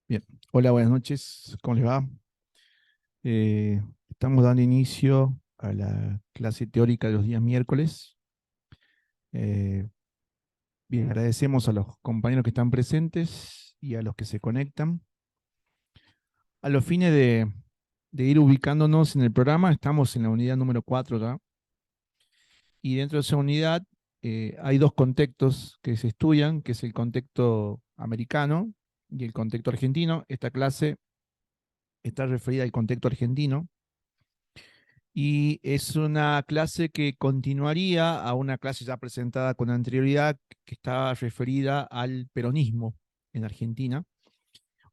Bien, hola, buenas noches, ¿cómo les va? Estamos dando inicio a la clase teórica de los días miércoles. Eh, Bien, agradecemos a los compañeros que están presentes y a los que se conectan. A los fines de ir ubicándonos en el programa, estamos en la unidad número 4 ya, y dentro de esa unidad hay dos contextos que se estudian, que es el contexto americano y el contexto argentino. Esta clase está referida al contexto argentino. Y es una clase que continuaría a una clase ya presentada con anterioridad que estaba referida al peronismo en Argentina,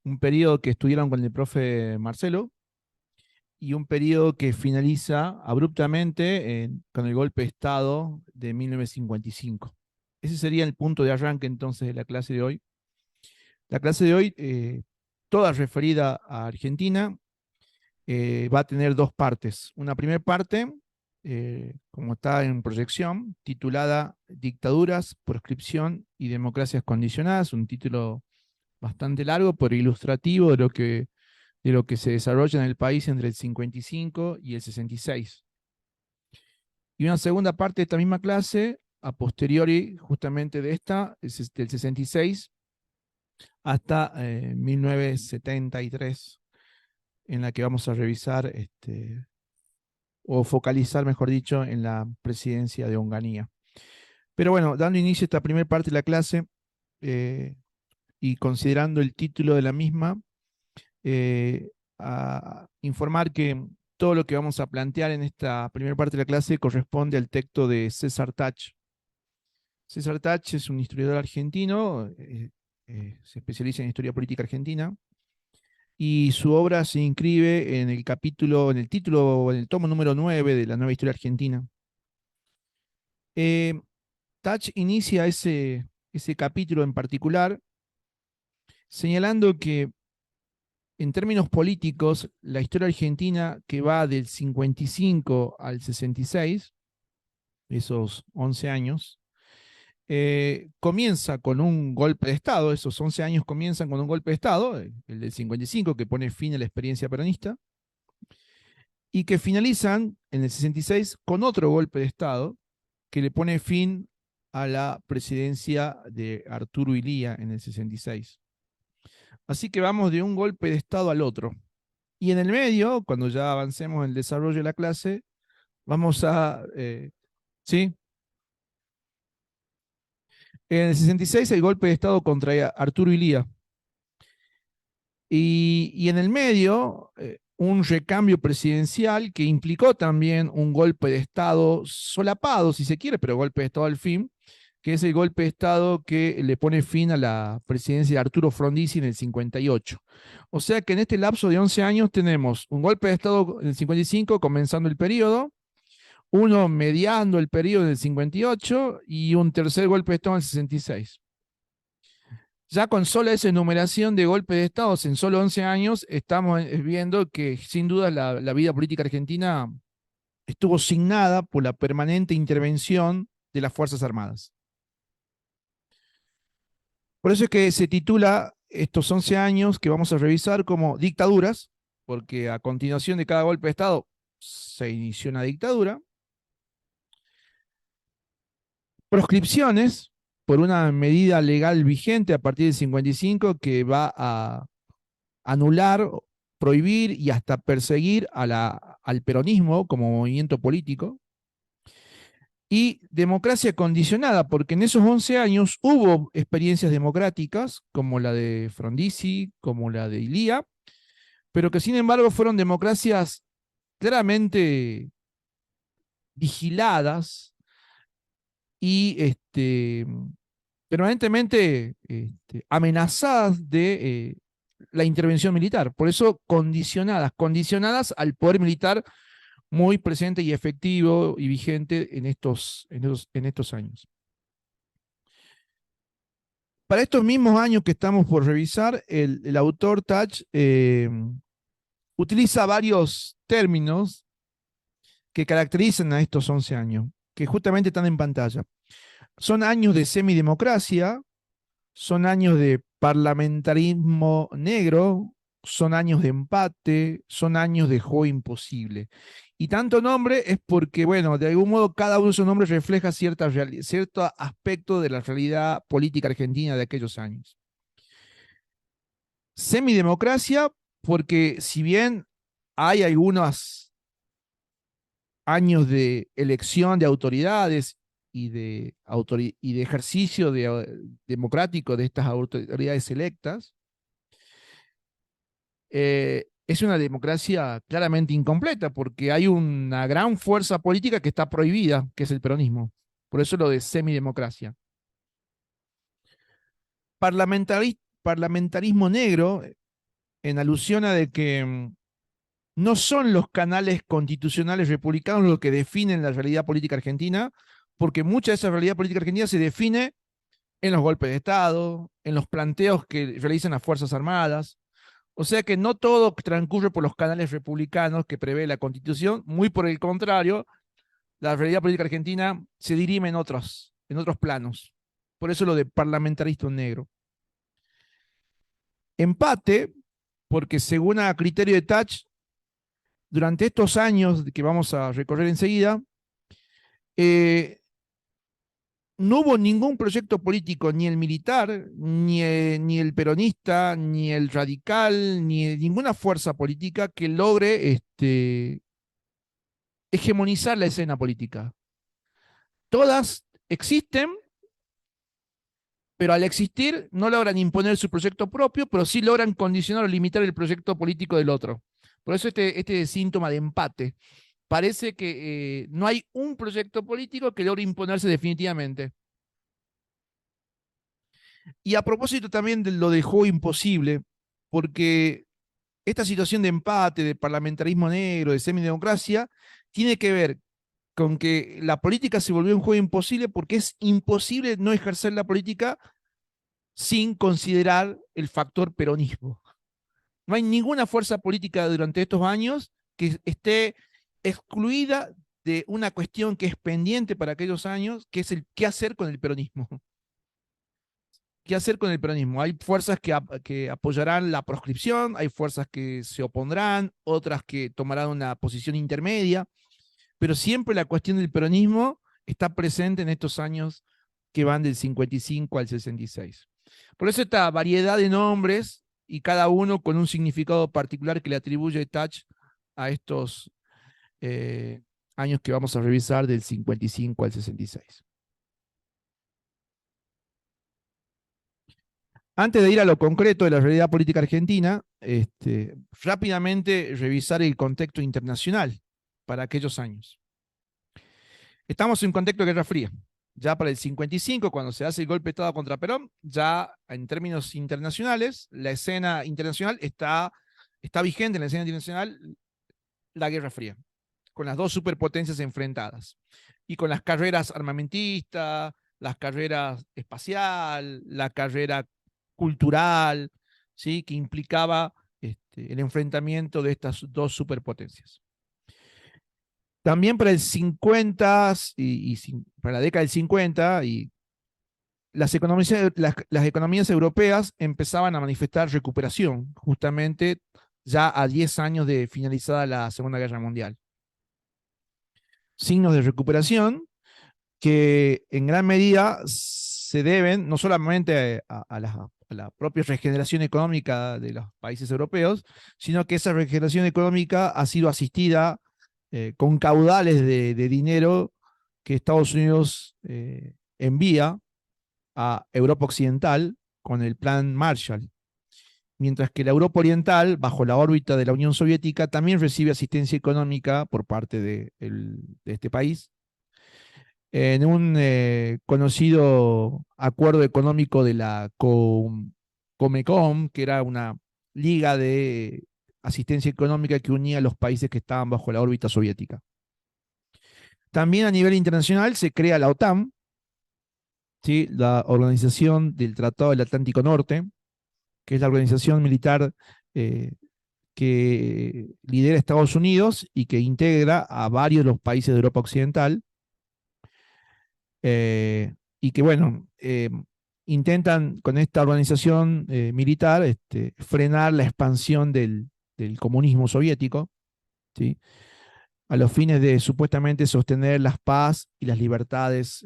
un periodo que estudiaron con el profe Marcelo y un periodo que finaliza abruptamente con el golpe de Estado de 1955. Ese sería el punto de arranque entonces de la clase de hoy. La clase de hoy, toda referida a Argentina, va a tener dos partes. Una primera parte, como está en proyección, titulada Dictaduras, Proscripción y Democracias Condicionadas, un título bastante largo, pero ilustrativo de lo que se desarrolla en el país entre el 55 y el 66. Y una segunda parte de esta misma clase, a posteriori justamente de esta, es del 66 hasta 1973, en la que vamos a revisar o focalizar, mejor dicho, en la presidencia de Onganía. Pero bueno, dando inicio a esta primera parte de la clase eh, y considerando el título de la misma, a informar que todo lo que vamos a plantear en esta primera parte de la clase corresponde al texto de César Tach. César Tach es un historiador argentino, se especializa en historia política argentina, y su obra se inscribe en el capítulo, en el título, en el tomo número 9 de la Nueva Historia Argentina. Eh, Tach inicia ese capítulo en particular señalando que en términos políticos, la historia argentina que va del 55 al 66, esos 11 años, comienza con un golpe de Estado, esos 11 años comienzan con un golpe de Estado, el del 55 que pone fin a la experiencia peronista, y que finalizan en el 66 con otro golpe de Estado que le pone fin a la presidencia de Arturo Illia en el 66. Así que vamos de un golpe de Estado al otro. Y en el medio, cuando ya avancemos en el desarrollo de la clase, vamos a... ¿sí? En el 66 el golpe de Estado contra Arturo Illia. Y en el medio, un recambio presidencial que implicó también un golpe de Estado solapado, si se quiere, pero golpe de Estado al fin, que es el golpe de Estado que le pone fin a la presidencia de Arturo Frondizi en el 58. O sea que en este lapso de 11 años tenemos un golpe de Estado en el 55, comenzando el periodo, uno mediando el periodo en el 58 y un tercer golpe de Estado en el 66. Ya con sola esa enumeración de golpes de Estado en solo 11 años, estamos viendo que sin duda la vida política argentina estuvo signada por la permanente intervención de las Fuerzas Armadas. Por eso es que se titula estos 11 años que vamos a revisar como dictaduras, porque a continuación de cada golpe de Estado se inició una dictadura. Proscripciones, por una medida legal vigente a partir del 55 que va a anular, prohibir y hasta perseguir al peronismo como movimiento político. Y democracia condicionada, porque en esos 11 años hubo experiencias democráticas, como la de Frondizi, como la de Ilía, pero que sin embargo fueron democracias claramente vigiladas y permanentemente amenazadas de la intervención militar. Por eso condicionadas al poder militar muy presente y efectivo y vigente en estos años. Para estos mismos años que estamos por revisar, el autor Tach utiliza varios términos que caracterizan a estos 11 años, que justamente están en pantalla. Son años de semidemocracia, son años de parlamentarismo negro, son años de empate, son años de juego imposible. Y tanto nombre es porque, bueno, de algún modo cada uno de esos nombres refleja cierto aspecto de la realidad política argentina de aquellos años. Semidemocracia, porque si bien hay algunos años de elección de autoridades y de ejercicio democrático de estas autoridades electas, es una democracia claramente incompleta, porque hay una gran fuerza política que está prohibida, que es el peronismo. Por eso lo de semidemocracia. Parlamentarismo negro, en alusión a de que no son los canales constitucionales republicanos los que definen la realidad política argentina, porque mucha de esa realidad política argentina se define en los golpes de Estado, en los planteos que realizan las Fuerzas Armadas. O sea que no todo transcurre por los canales republicanos que prevé la Constitución, muy por el contrario, la realidad política argentina se dirime en otros planos. Por eso lo de parlamentarismo negro. Empate, porque según a criterio de Tach, durante estos años que vamos a recorrer enseguida, eh, no hubo ningún proyecto político, ni el militar, ni el peronista, ni el radical, ni ninguna fuerza política que logre hegemonizar la escena política. Todas existen, pero al existir no logran imponer su proyecto propio, pero sí logran condicionar o limitar el proyecto político del otro. Por eso este síntoma de empate. Parece que no hay un proyecto político que logre imponerse definitivamente. Y a propósito también de lo del juego imposible, porque esta situación de empate, de parlamentarismo negro, de semidemocracia, tiene que ver con que la política se volvió un juego imposible porque es imposible no ejercer la política sin considerar el factor peronismo. No hay ninguna fuerza política durante estos años que esté excluida de una cuestión que es pendiente para aquellos años, que es el qué hacer con el peronismo. ¿Qué hacer con el peronismo? Hay fuerzas que apoyarán la proscripción, hay fuerzas que se opondrán, otras que tomarán una posición intermedia, pero siempre la cuestión del peronismo está presente en estos años que van del 55 al 66. Por eso esta variedad de nombres y cada uno con un significado particular que le atribuye Tach a estos años que vamos a revisar del 55 al 66. Antes de ir a lo concreto de la realidad política argentina, rápidamente revisar el contexto internacional para aquellos años. Estamos en un contexto de Guerra Fría. Ya para el 55, cuando se hace el golpe de Estado contra Perón, ya en términos internacionales, la escena internacional está vigente en la escena internacional la Guerra Fría, con las dos superpotencias enfrentadas y con las carreras armamentistas, las carreras espacial, la carrera cultural, ¿sí? Que implicaba el enfrentamiento de estas dos superpotencias. También para el 50 para la década del 50 las economías europeas empezaban a manifestar recuperación, justamente ya a 10 años de finalizada la Segunda Guerra Mundial. Signos de recuperación que en gran medida se deben no solamente a la propia regeneración económica de los países europeos, sino que esa regeneración económica ha sido asistida con caudales de dinero que Estados Unidos envía a Europa Occidental con el Plan Marshall, mientras que la Europa Oriental, bajo la órbita de la Unión Soviética, también recibe asistencia económica por parte de este país, en un conocido acuerdo económico de la Comecon, que era una liga de asistencia económica que unía a los países que estaban bajo la órbita soviética. También a nivel internacional se crea la OTAN, ¿sí? La Organización del Tratado del Atlántico Norte, que es la organización militar que lidera Estados Unidos y que integra a varios de los países de Europa Occidental. Y que, bueno, intentan con esta organización militar frenar la expansión del comunismo soviético, ¿sí? A los fines de supuestamente sostener la paz y las libertades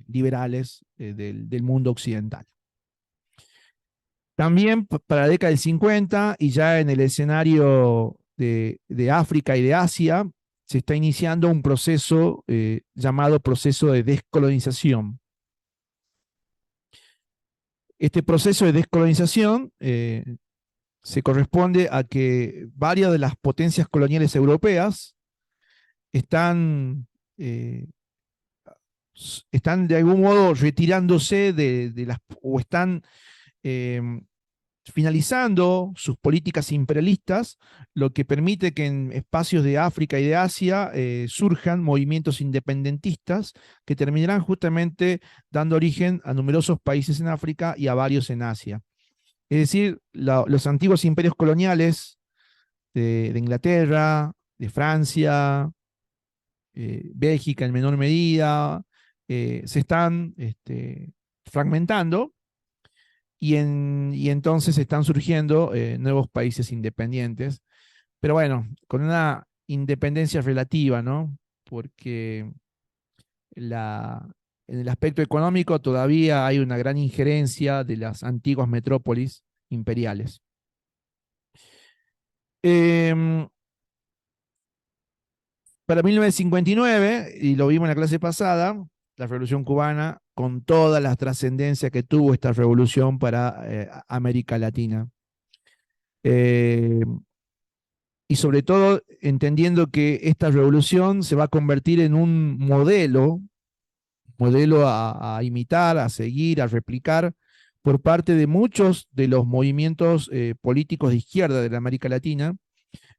liberales del mundo occidental. También para la década del 50 y ya en el escenario de África y de Asia, se está iniciando un proceso llamado proceso de descolonización. Este proceso de descolonización se corresponde a que varias de las potencias coloniales europeas están, eh, están de algún modo retirándose de las, o están eh, finalizando sus políticas imperialistas, lo que permite que en espacios de África y de Asia surjan movimientos independentistas que terminarán justamente dando origen a numerosos países en África y a varios en Asia. Es decir, los antiguos imperios coloniales de Inglaterra, de Francia, Bélgica en menor medida, se están fragmentando y entonces están surgiendo nuevos países independientes, pero bueno, con una independencia relativa, ¿no? Porque la, en el aspecto económico todavía hay una gran injerencia de las antiguas metrópolis imperiales. Eh, para 1959, y lo vimos en la clase pasada, la Revolución Cubana, con toda la trascendencia que tuvo esta revolución para América Latina. Eh, y sobre todo entendiendo que esta revolución se va a convertir en un modelo a imitar, a seguir, a replicar por parte de muchos de los movimientos políticos de izquierda de la América Latina,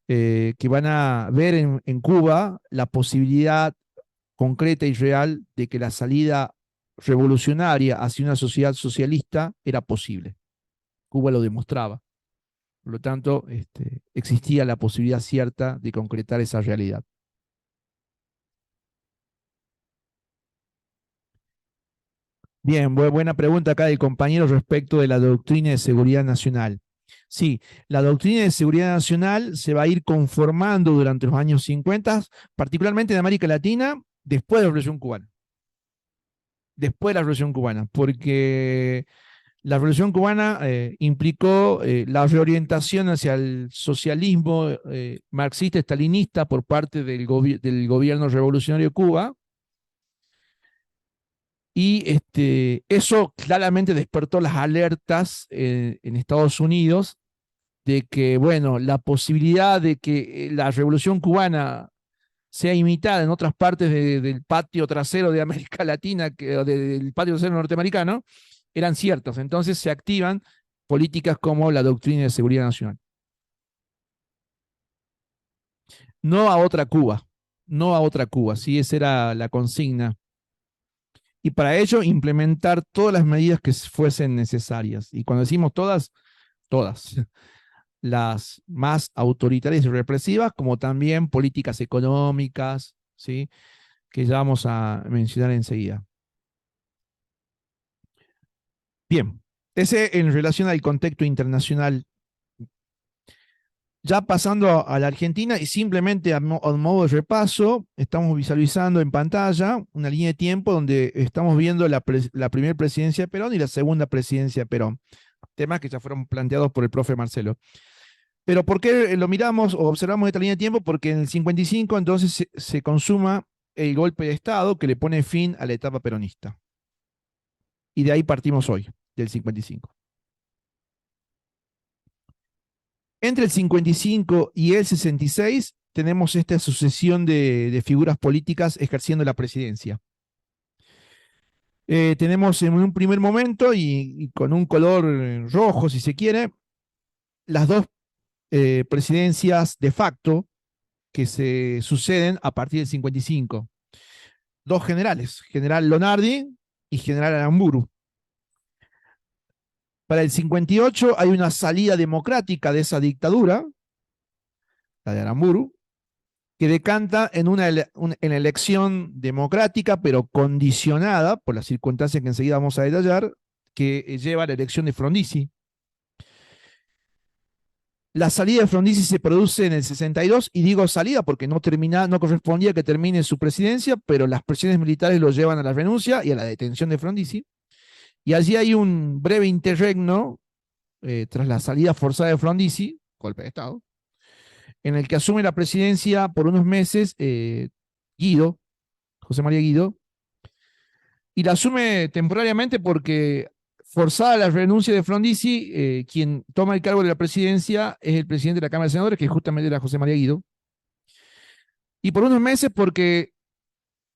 que van a ver en Cuba la posibilidad concreta y real de que la salida revolucionaria hacia una sociedad socialista era posible. Cuba lo demostraba. Por lo tanto, existía la posibilidad cierta de concretar esa realidad. Bien, buena pregunta acá del compañero respecto de la doctrina de seguridad nacional. Sí, la doctrina de seguridad nacional se va a ir conformando durante los años 50, particularmente en América Latina, después de la Revolución Cubana. Después de la Revolución Cubana, porque la Revolución Cubana implicó la reorientación hacia el socialismo marxista-estalinista por parte del gobierno revolucionario de Cuba, y eso claramente despertó las alertas en Estados Unidos de que, bueno, la posibilidad de que la Revolución Cubana sea imitada en otras partes del patio trasero de América Latina, del patio trasero norteamericano, eran ciertas. Entonces se activan políticas como la doctrina de seguridad nacional. No a otra Cuba, no a otra Cuba, sí, esa era la consigna. Y para ello implementar todas las medidas que fuesen necesarias. Y cuando decimos todas, todas. Las más autoritarias y represivas, como también políticas económicas, ¿sí? Que ya vamos a mencionar enseguida. Bien, ese en relación al contexto internacional. Ya pasando a la Argentina y simplemente a modo de repaso, estamos visualizando en pantalla una línea de tiempo donde estamos viendo la primera presidencia de Perón y la segunda presidencia de Perón, temas que ya fueron planteados por el profe Marcelo. Pero ¿por qué lo miramos o observamos esta línea de tiempo? Porque en el 55 entonces se consuma el golpe de Estado que le pone fin a la etapa peronista. Y de ahí partimos hoy, del 55. Entre el 55 y el 66 tenemos esta sucesión de figuras políticas ejerciendo la presidencia. Tenemos en un primer momento, y con un color rojo si se quiere, las dos presidencias de facto que se suceden a partir del 55. Dos generales, general Lonardi y general Aramburu. Para el 58 hay una salida democrática de esa dictadura, la de Aramburu, que decanta en una elección democrática, pero condicionada por las circunstancias que enseguida vamos a detallar, que lleva a la elección de Frondizi. La salida de Frondizi se produce en el 62, y digo salida porque no correspondía que termine su presidencia, pero las presiones militares lo llevan a la renuncia y a la detención de Frondizi. Y allí hay un breve interregno tras la salida forzada de Frondizi, golpe de Estado, en el que asume la presidencia por unos meses Guido, José María Guido, y la asume temporariamente porque, forzada la renuncia de Frondizi, quien toma el cargo de la presidencia es el presidente de la Cámara de Senadores, que justamente era José María Guido, y por unos meses porque,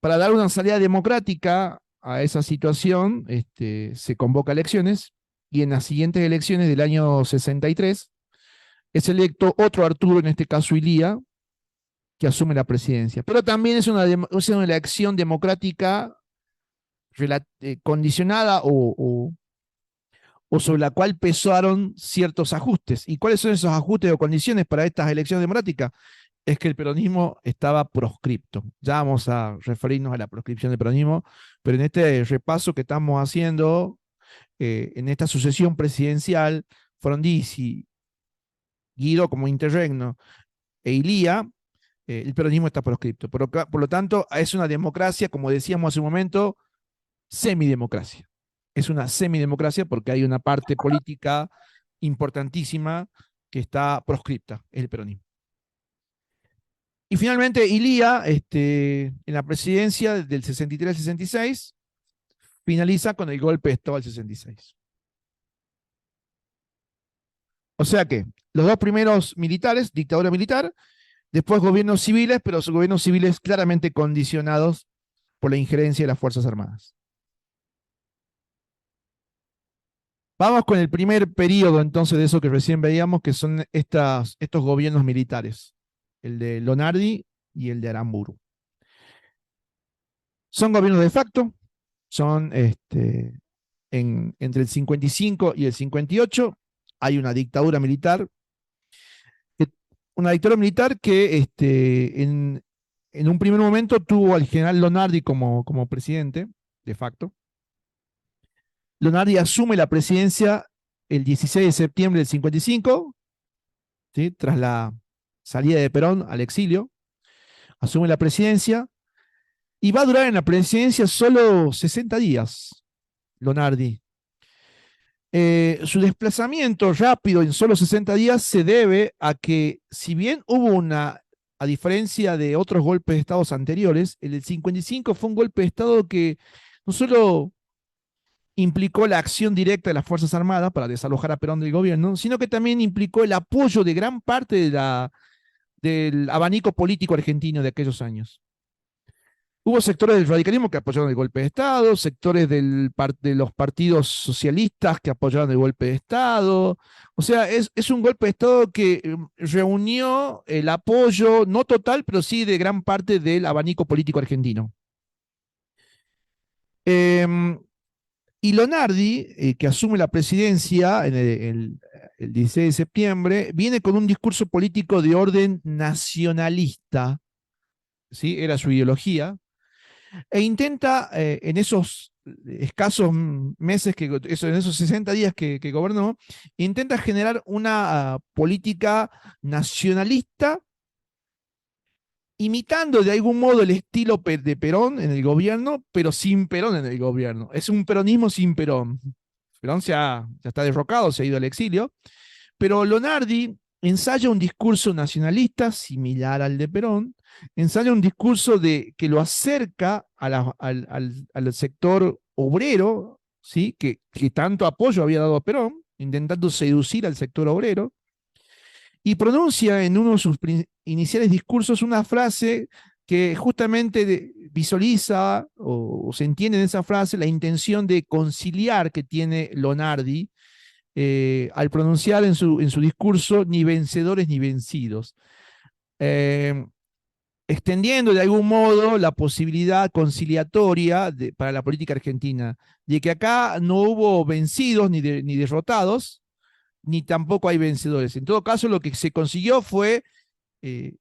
para dar una salida democrática a esa situación, se convoca elecciones, y en las siguientes elecciones del año 63 es electo otro Arturo, en este caso Ilía, que asume la presidencia. Pero también es una elección democrática condicionada o sobre la cual pesaron ciertos ajustes. ¿Y cuáles son esos ajustes o condiciones para estas elecciones democráticas? Es que el peronismo estaba proscripto. Ya vamos a referirnos a la proscripción del peronismo, pero en este repaso que estamos haciendo, en esta sucesión presidencial, Frondizi, Guido como interregno e Ilía, el peronismo está proscripto. Por lo tanto, es una democracia, como decíamos hace un momento, semidemocracia. Es una semidemocracia porque hay una parte política importantísima que está proscripta, es el peronismo. Y finalmente, Ilía, en la presidencia del 63 al 66, finaliza con el golpe de Estado del 66. O sea que los dos primeros militares, dictadura militar, después gobiernos civiles, pero gobiernos civiles claramente condicionados por la injerencia de las Fuerzas Armadas. Vamos con el primer periodo entonces de eso que recién veíamos, que son estos gobiernos militares, el de Lonardi y el de Aramburu. Son gobiernos de facto, son entre el 55 y el 58, hay una dictadura militar, que en un primer momento tuvo al general Lonardi como presidente, de facto. Lonardi asume la presidencia el 16 de septiembre del 55, ¿sí? Tras la salida de Perón al exilio, asume la presidencia y va a durar en la presidencia solo 60 días, Lonardi. Su desplazamiento rápido en solo 60 días se debe a que, si bien hubo a diferencia de otros golpes de Estado anteriores, el del 55 fue un golpe de Estado que no solo implicó la acción directa de las Fuerzas Armadas para desalojar a Perón del gobierno, sino que también implicó el apoyo de gran parte del abanico político argentino de aquellos años. Hubo sectores del radicalismo que apoyaron el golpe de Estado, sectores de los partidos socialistas que apoyaron el golpe de Estado. O sea, es un golpe de Estado que reunió el apoyo, no total, pero sí de gran parte del abanico político argentino. Y Lonardi, que asume la presidencia en el 16 de septiembre, viene con un discurso político de orden nacionalista, ¿sí? Era su ideología, e intenta en esos escasos meses, en esos 60 días que gobernó, intenta generar una política nacionalista, imitando de algún modo el estilo de Perón en el gobierno, pero sin Perón en el gobierno. Es un peronismo sin Perón. Perón ya está derrocado, se ha ido al exilio, pero Lonardi ensaya un discurso nacionalista similar al de Perón, ensaya un discurso que lo acerca al sector obrero, ¿sí? que tanto apoyo había dado a Perón, intentando seducir al sector obrero, y pronuncia en uno de sus iniciales discursos una frase que justamente visualiza o se entiende en esa frase la intención de conciliar que tiene Lonardi al pronunciar en su discurso ni vencedores ni vencidos, extendiendo de algún modo la posibilidad conciliatoria para la política argentina, de que acá no hubo vencidos ni derrotados, ni tampoco hay vencedores. En todo caso, lo que se consiguió fue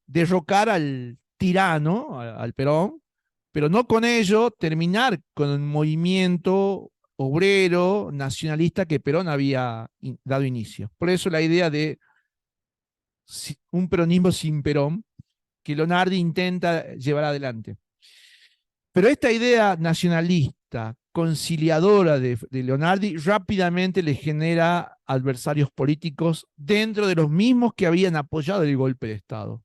derrocar al tirano, al Perón, pero no con ello terminar con un movimiento obrero, nacionalista que Perón había dado inicio. Por eso la idea de un peronismo sin Perón, que Leonardi intenta llevar adelante. Pero esta idea nacionalista, conciliadora de Leonardi, rápidamente le genera adversarios políticos dentro de los mismos que habían apoyado el golpe de Estado.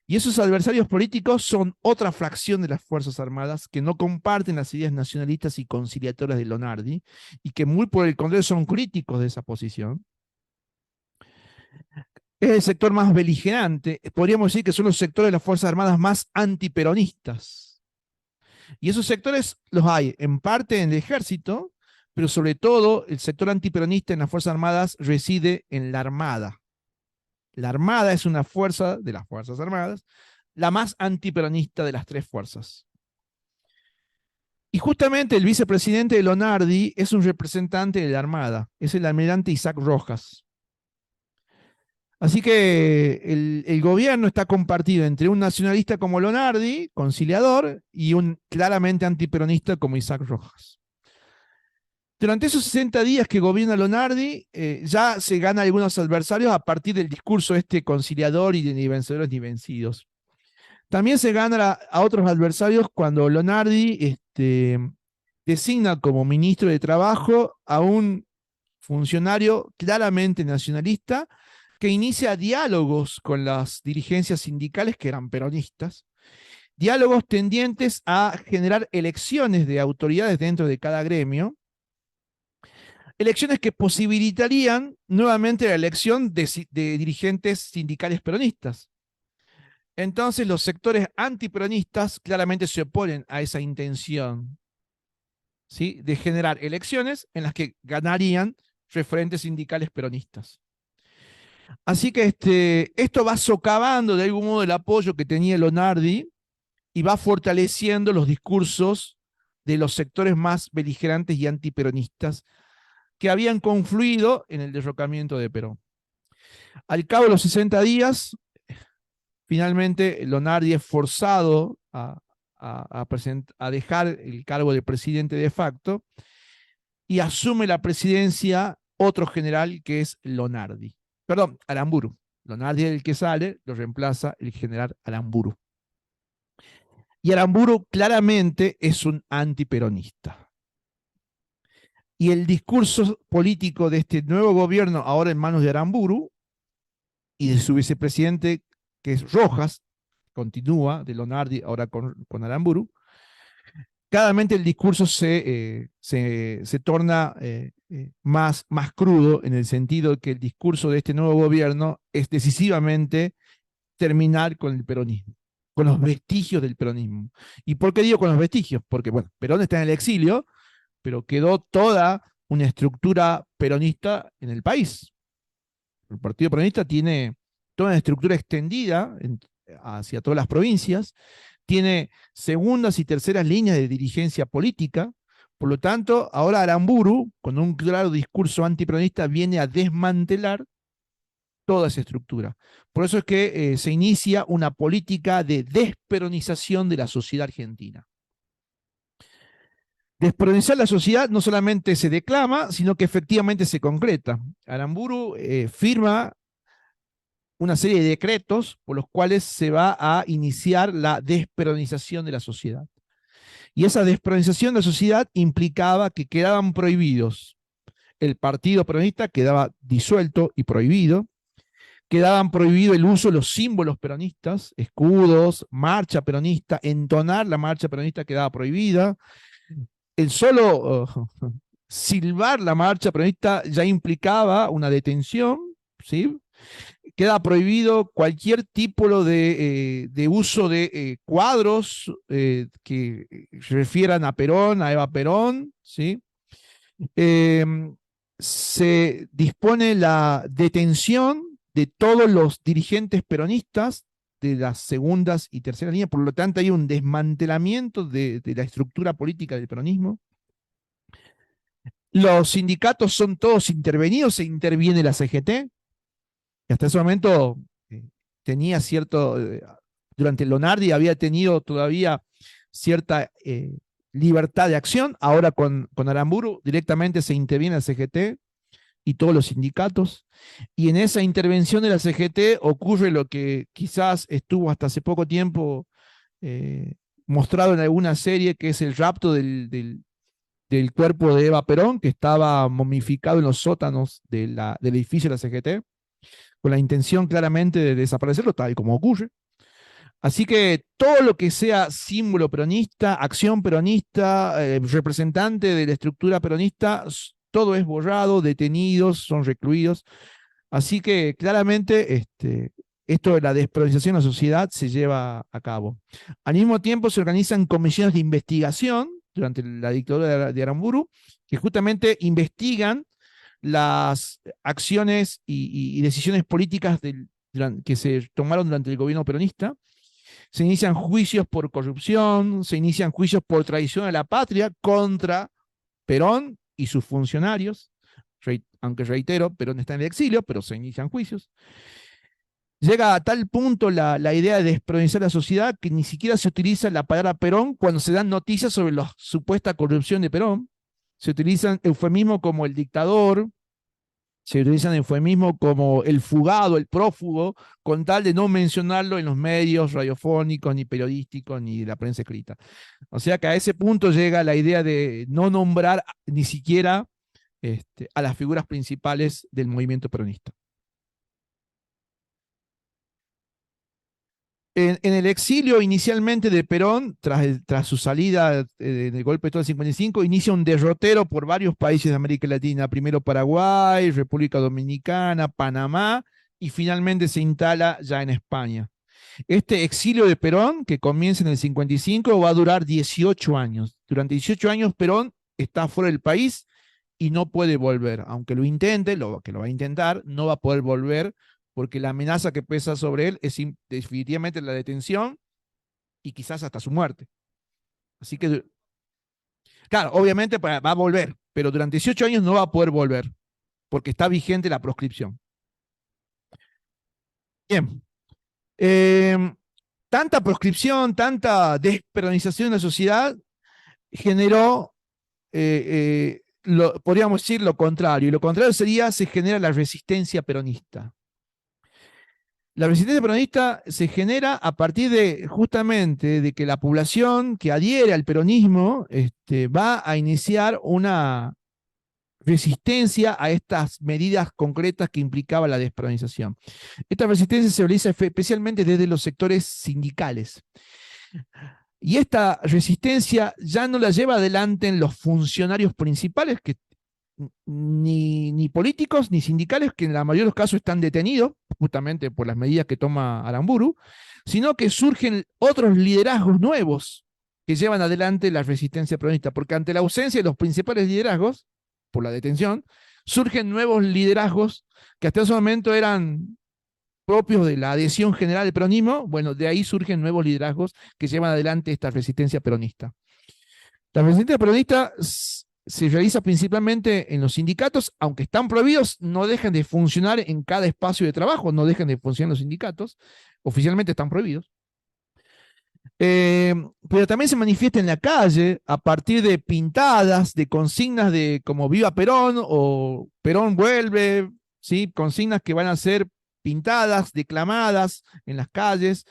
Y esos adversarios políticos son otra fracción de las Fuerzas Armadas que no comparten las ideas nacionalistas y conciliatorias de Leonardi y que muy por el contrario son críticos de esa posición. Es el sector más beligerante, podríamos decir que son los sectores de las Fuerzas Armadas más antiperonistas. Y esos sectores los hay en parte en el ejército, pero sobre todo el sector antiperonista en las Fuerzas Armadas reside en la Armada. La Armada es una fuerza de las Fuerzas Armadas, la más antiperonista de las tres fuerzas. Y justamente el vicepresidente de Leonardi es un representante de la Armada, es el almirante Isaac Rojas. Así que el gobierno está compartido entre un nacionalista como Leonardi, conciliador, y un claramente antiperonista como Isaac Rojas. Durante esos 60 días que gobierna Leonardi, ya se gana algunos adversarios a partir del discurso este conciliador y de ni vencedores ni vencidos. También se gana a otros adversarios cuando Leonardi designa como ministro de Trabajo a un funcionario claramente nacionalista que inicia diálogos con las dirigencias sindicales que eran peronistas, diálogos tendientes a generar elecciones de autoridades dentro de cada gremio, elecciones que posibilitarían nuevamente la elección de dirigentes sindicales peronistas. Entonces los sectores antiperonistas claramente se oponen a esa intención, ¿sí?, de generar elecciones en las que ganarían referentes sindicales peronistas. Así que esto va socavando de algún modo el apoyo que tenía Leonardi y va fortaleciendo los discursos de los sectores más beligerantes y antiperonistas que habían confluido en el derrocamiento de Perón. Al cabo de los 60 días, finalmente Leonardi es forzado a dejar el cargo de presidente de facto y asume la presidencia otro general que es Leonardi. Perdón, Aramburu. Leonardi es el que sale, lo reemplaza el general Aramburu. Y Aramburu claramente es un antiperonista. Y el discurso político de este nuevo gobierno, ahora en manos de Aramburu, y de su vicepresidente, que es Rojas, continúa, de Leonardi, ahora con Aramburu, claramente el discurso se torna más crudo en el sentido de que el discurso de este nuevo gobierno es decisivamente terminar con el peronismo, con los vestigios del peronismo. ¿Y por qué digo con los vestigios? Porque, bueno, Perón está en el exilio, pero quedó toda una estructura peronista en el país. El Partido Peronista tiene toda una estructura extendida hacia todas las provincias, tiene segundas y terceras líneas de dirigencia política. Por lo tanto, ahora Aramburu, con un claro discurso antiperonista, viene a desmantelar toda esa estructura. Por eso es que se inicia una política de desperonización de la sociedad argentina. Desperonizar la sociedad no solamente se declama, sino que efectivamente se concreta. Aramburu firma una serie de decretos por los cuales se va a iniciar la desperonización de la sociedad. Y esa desperonización de la sociedad implicaba que quedaban prohibidos. El partido peronista quedaba disuelto y prohibido. Quedaban prohibido el uso de los símbolos peronistas, escudos, marcha peronista, entonar la marcha peronista quedaba prohibida. El solo silbar la marcha peronista ya implicaba una detención, ¿sí? Queda prohibido cualquier tipo de uso de cuadros que refieran a Perón, a Eva Perón, ¿sí? Se dispone la detención de todos los dirigentes peronistas de las segundas y terceras líneas, por lo tanto hay un desmantelamiento de la estructura política del peronismo. Los sindicatos son todos intervenidos, se interviene la CGT, que hasta ese momento tenía cierto, durante Leonardi había tenido todavía cierta libertad de acción. Ahora con Aramburu directamente se interviene la CGT y todos los sindicatos. Y en esa intervención de la CGT ocurre lo que quizás estuvo hasta hace poco tiempo eh, mostrado en alguna serie, que es el rapto del cuerpo de Eva Perón, que estaba momificado en los sótanos del edificio de la CGT, con la intención claramente de desaparecerlo, tal como ocurre. Así que todo lo que sea símbolo peronista, acción peronista, representante de la estructura peronista, todo es borrado, detenidos, son recluidos. Así que claramente esto de la despersonalización de la sociedad se lleva a cabo. Al mismo tiempo se organizan comisiones de investigación durante la dictadura de Aramburu, que justamente investigan las acciones y decisiones políticas que se tomaron durante el gobierno peronista. Se inician juicios por corrupción, se inician juicios por traición a la patria contra Perón y sus funcionarios. Aunque reitero, Perón está en el exilio, pero se inician juicios. Llega a tal punto la idea de desperonizar la sociedad que ni siquiera se utiliza la palabra Perón cuando se dan noticias sobre la supuesta corrupción de Perón. Se utilizan eufemismos como el dictador, se utilizan eufemismos como el fugado, el prófugo, con tal de no mencionarlo en los medios radiofónicos, ni periodísticos, ni de la prensa escrita. O sea que a ese punto llega la idea de no nombrar ni siquiera a las figuras principales del movimiento peronista. En el exilio inicialmente de Perón, tras su salida del golpe de Estado del 55, inicia un derrotero por varios países de América Latina, primero Paraguay, República Dominicana, Panamá, y finalmente se instala ya en España. Este exilio de Perón, que comienza en el 55, va a durar 18 años. Durante 18 años Perón está fuera del país y no puede volver. Aunque lo intente, que lo va a intentar, no va a poder volver porque la amenaza que pesa sobre él es definitivamente la detención y quizás hasta su muerte. Así que, claro, obviamente va a volver, pero durante 18 años no va a poder volver porque está vigente la proscripción. Bien. Tanta proscripción, tanta desperonización de la sociedad generó, podríamos decir, lo contrario. Y lo contrario sería, se genera la resistencia peronista. La resistencia peronista se genera a partir de justamente de que la población que adhiere al peronismo va a iniciar una resistencia a estas medidas concretas que implicaba la desperonalización. Esta resistencia se realiza especialmente desde los sectores sindicales. Y esta resistencia ya no la lleva adelante en los funcionarios principales, que ni políticos ni sindicales, que en la mayoría de los casos están detenidos justamente por las medidas que toma Aramburu, sino que surgen otros liderazgos nuevos que llevan adelante la resistencia peronista, porque ante la ausencia de los principales liderazgos, por la detención, surgen nuevos liderazgos que hasta ese momento eran propios de la adhesión general del peronismo. Bueno, de ahí surgen nuevos liderazgos que llevan adelante esta resistencia peronista. La resistencia peronista se realiza principalmente en los sindicatos, aunque están prohibidos, no dejan de funcionar en cada espacio de trabajo, no dejan de funcionar los sindicatos, oficialmente están prohibidos. Pero también se manifiesta en la calle a partir de pintadas, de consignas de como Viva Perón o Perón vuelve, ¿sí? Consignas que van a ser pintadas, declamadas en las calles.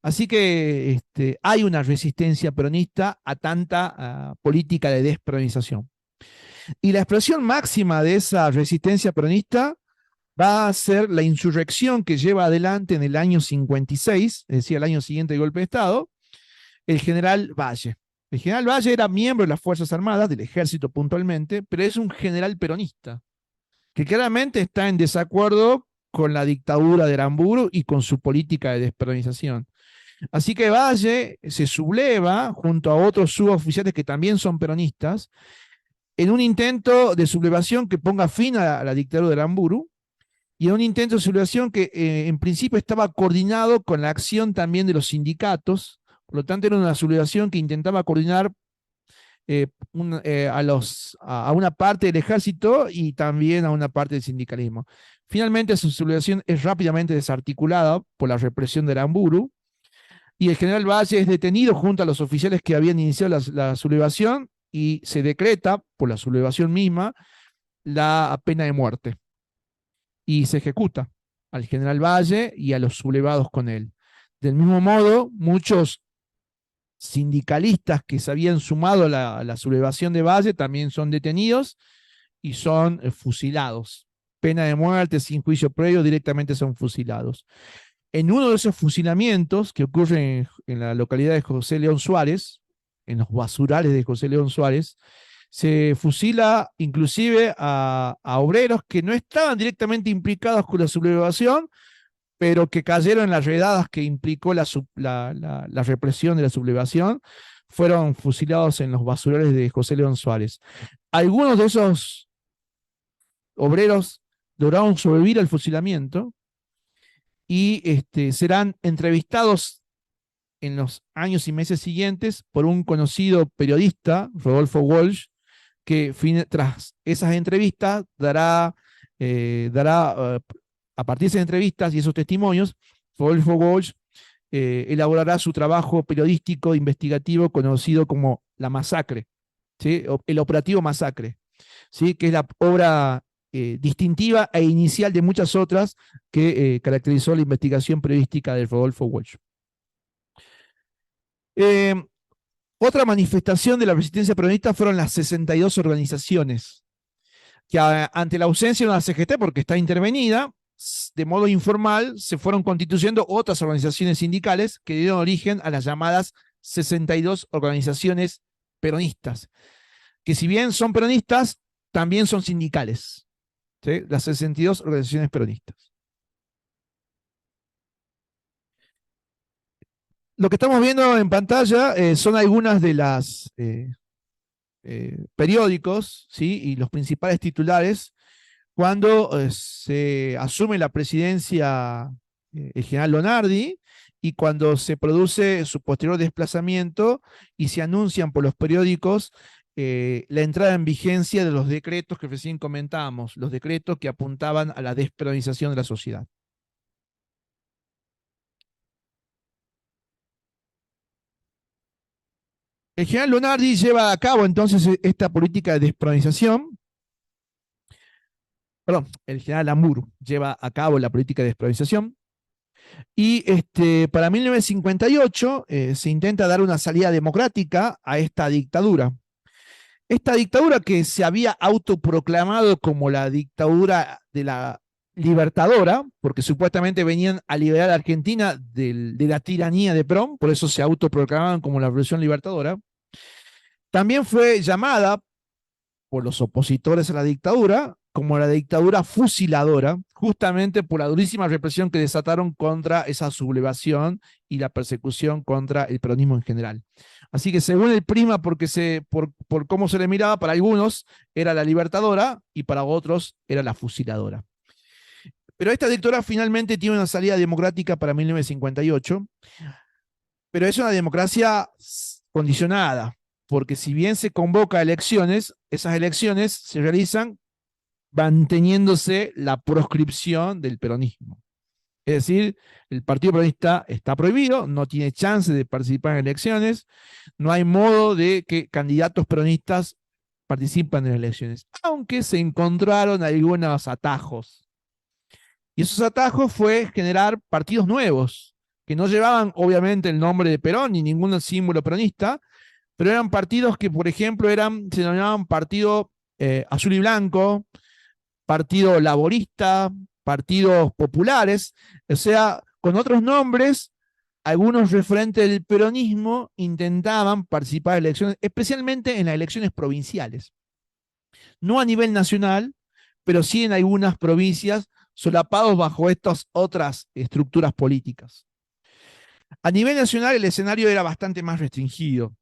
Así que hay una resistencia peronista a tanta política de desperonalización. Y la expresión máxima de esa resistencia peronista va a ser la insurrección que lleva adelante en el año 56, es decir, el año siguiente del golpe de Estado, el general Valle. El general Valle era miembro de las Fuerzas Armadas, del ejército puntualmente, pero es un general peronista, que claramente está en desacuerdo con la dictadura de Aramburu y con su política de desperonalización. Así que Valle se subleva junto a otros suboficiales que también son peronistas en un intento de sublevación que ponga fin a la dictadura de Aramburu y en un intento de sublevación que en principio estaba coordinado con la acción también de los sindicatos. Por lo tanto, era una sublevación que intentaba coordinar a una parte del ejército y también a una parte del sindicalismo. Finalmente, su sublevación es rápidamente desarticulada por la represión de Aramburu. y el general Valle es detenido junto a los oficiales que habían iniciado la sublevación y se decreta, por la sublevación misma, la pena de muerte. Y se ejecuta al general Valle y a los sublevados con él. Del mismo modo, muchos sindicalistas que se habían sumado a la sublevación de Valle también son detenidos y son fusilados. Pena de muerte sin juicio previo, directamente son fusilados. En uno de esos fusilamientos que ocurre en la localidad de José León Suárez, en los basurales de José León Suárez, se fusila inclusive a obreros que no estaban directamente implicados con la sublevación, pero que cayeron en las redadas que implicó la represión de la sublevación, fueron fusilados en los basurales de José León Suárez. Algunos de esos obreros lograron sobrevivir al fusilamiento y serán entrevistados en los años y meses siguientes por un conocido periodista, Rodolfo Walsh, que tras esas entrevistas a partir de esas entrevistas y esos testimonios, Rodolfo Walsh elaborará su trabajo periodístico investigativo conocido como La Masacre, ¿sí? El Operativo Masacre, ¿sí? Que es la obra distintiva e inicial de muchas otras que caracterizó la investigación periodística de Rodolfo Walsh. Otra manifestación de la resistencia peronista fueron las 62 organizaciones, que ante la ausencia de una CGT, porque está intervenida, de modo informal se fueron constituyendo otras organizaciones sindicales que dieron origen a las llamadas 62 organizaciones peronistas, que si bien son peronistas, también son sindicales, ¿sí? Las 62 organizaciones peronistas. Lo que estamos viendo en pantalla son algunas de las periódicos, ¿sí? Y los principales titulares cuando se asume la presidencia el general Lonardi y cuando se produce su posterior desplazamiento y se anuncian por los periódicos la entrada en vigencia de los decretos que recién comentábamos, los decretos que apuntaban a la despenalización de la sociedad. El general Lonardi lleva a cabo entonces esta política de despenalización. Perdón, el general Lamour lleva a cabo la política de despenalización. Y para 1958 se intenta dar una salida democrática a esta dictadura. Esta dictadura que se había autoproclamado como la dictadura de la libertadora, porque supuestamente venían a liberar a Argentina de la tiranía de Perón, por eso se autoproclamaban como la revolución libertadora. También fue llamada por los opositores a la dictadura como la dictadura fusiladora, justamente por la durísima represión que desataron contra esa sublevación y la persecución contra el peronismo en general. Así que según el prisma por cómo se le miraba, para algunos era la libertadora y para otros era la fusiladora. Pero esta dictadura finalmente tiene una salida democrática para 1958, pero es una democracia condicionada, porque si bien se convoca a elecciones, esas elecciones se realizan manteniéndose la proscripción del peronismo. Es decir, el Partido Peronista está prohibido, no tiene chance de participar en elecciones, no hay modo de que candidatos peronistas participen en elecciones, aunque se encontraron algunos atajos. Y esos atajos fue generar partidos nuevos, que no llevaban obviamente el nombre de Perón ni ningún símbolo peronista, pero eran partidos que, por ejemplo, se denominaban Partido Azul y Blanco, Partido Laborista, partidos populares, o sea, con otros nombres, algunos referentes del peronismo intentaban participar en elecciones, especialmente en las elecciones provinciales. No a nivel nacional, pero sí en algunas provincias, solapados bajo estas otras estructuras políticas. A nivel nacional el escenario era bastante más restringido.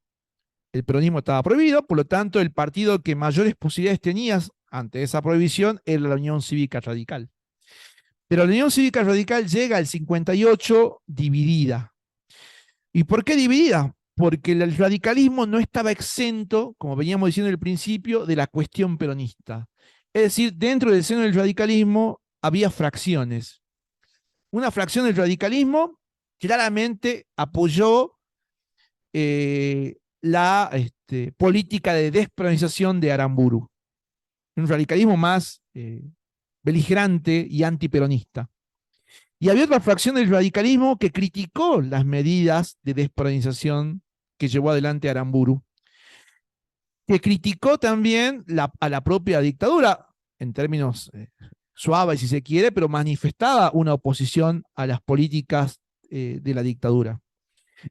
El peronismo estaba prohibido, por lo tanto el partido que mayores posibilidades tenía ante esa prohibición era la Unión Cívica Radical. Pero la Unión Cívica Radical llega al 58 dividida. ¿Y por qué dividida? Porque el radicalismo no estaba exento, como veníamos diciendo al principio, de la cuestión peronista. Es decir, dentro del seno del radicalismo había fracciones. Una fracción del radicalismo claramente apoyó la política de desperonización de Aramburu, un radicalismo más beligerante y antiperonista. Y había otra fracción del radicalismo que criticó las medidas de desperonización que llevó adelante Aramburu, que criticó también a la propia dictadura, en términos suaves si se quiere, pero manifestaba una oposición a las políticas de la dictadura.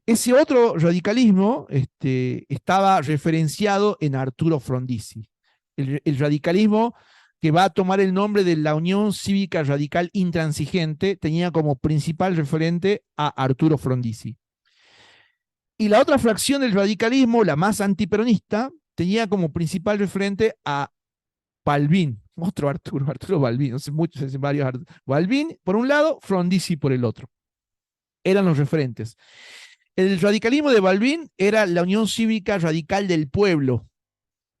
Ese otro radicalismo estaba referenciado en Arturo Frondizi, el radicalismo que va a tomar el nombre de la Unión Cívica Radical Intransigente, tenía como principal referente a Arturo Frondizi. Y la otra fracción del radicalismo, la más antiperonista, tenía como principal referente a Balbín, otro Arturo, Arturo Balbín, no sé muchos, varios Arturo. Balbín por un lado, Frondizi por el otro. Eran los referentes. El radicalismo de Balbín era la Unión Cívica Radical del Pueblo,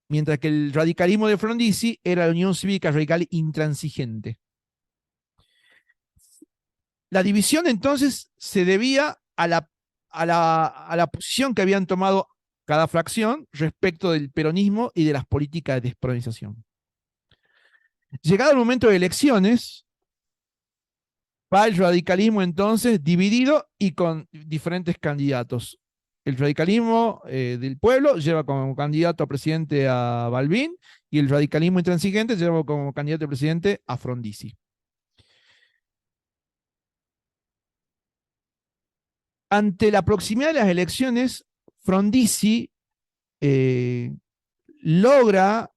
mientras que el radicalismo de Frondizi era la Unión Cívica Radical Intransigente. La división entonces se debía a la posición que habían tomado cada fracción respecto del peronismo y de las políticas de desperonalización. Llegado el momento de elecciones, va el radicalismo entonces dividido y con diferentes candidatos. El radicalismo del pueblo lleva como candidato a presidente a Balbín y el radicalismo intransigente lleva como candidato a presidente a Frondizi. Ante la proximidad de las elecciones, Frondizi logra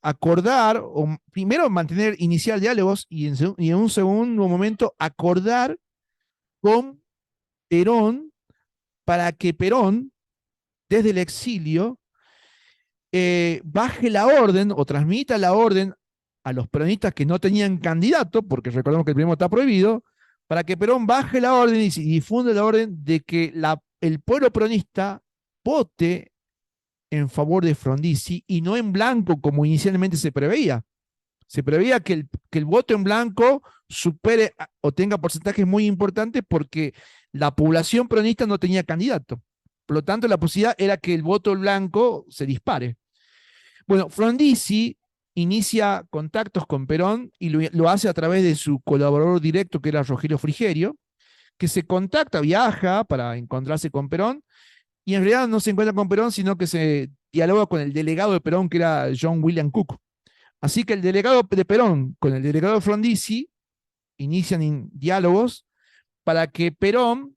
acordar, o primero mantener, iniciar diálogos y en un segundo momento acordar con Perón para que Perón, desde el exilio, baje la orden o transmita la orden a los peronistas que no tenían candidato, porque recordemos que el peronismo está prohibido, para que Perón baje la orden y difunde la orden de que el pueblo peronista vote en favor de Frondizi y no en blanco como inicialmente se preveía. Se preveía que el voto en blanco supere o tenga porcentajes muy importantes porque la población peronista no tenía candidato. Por lo tanto, la posibilidad era que el voto en blanco se dispare. Bueno, Frondizi inicia contactos con Perón y lo hace a través de su colaborador directo, que era Rogelio Frigerio, que se contacta, viaja para encontrarse con Perón, y en realidad no se encuentra con Perón, sino que se dialoga con el delegado de Perón, que era John William Cook. Así que el delegado de Perón con el delegado de Frondizi inician diálogos para que Perón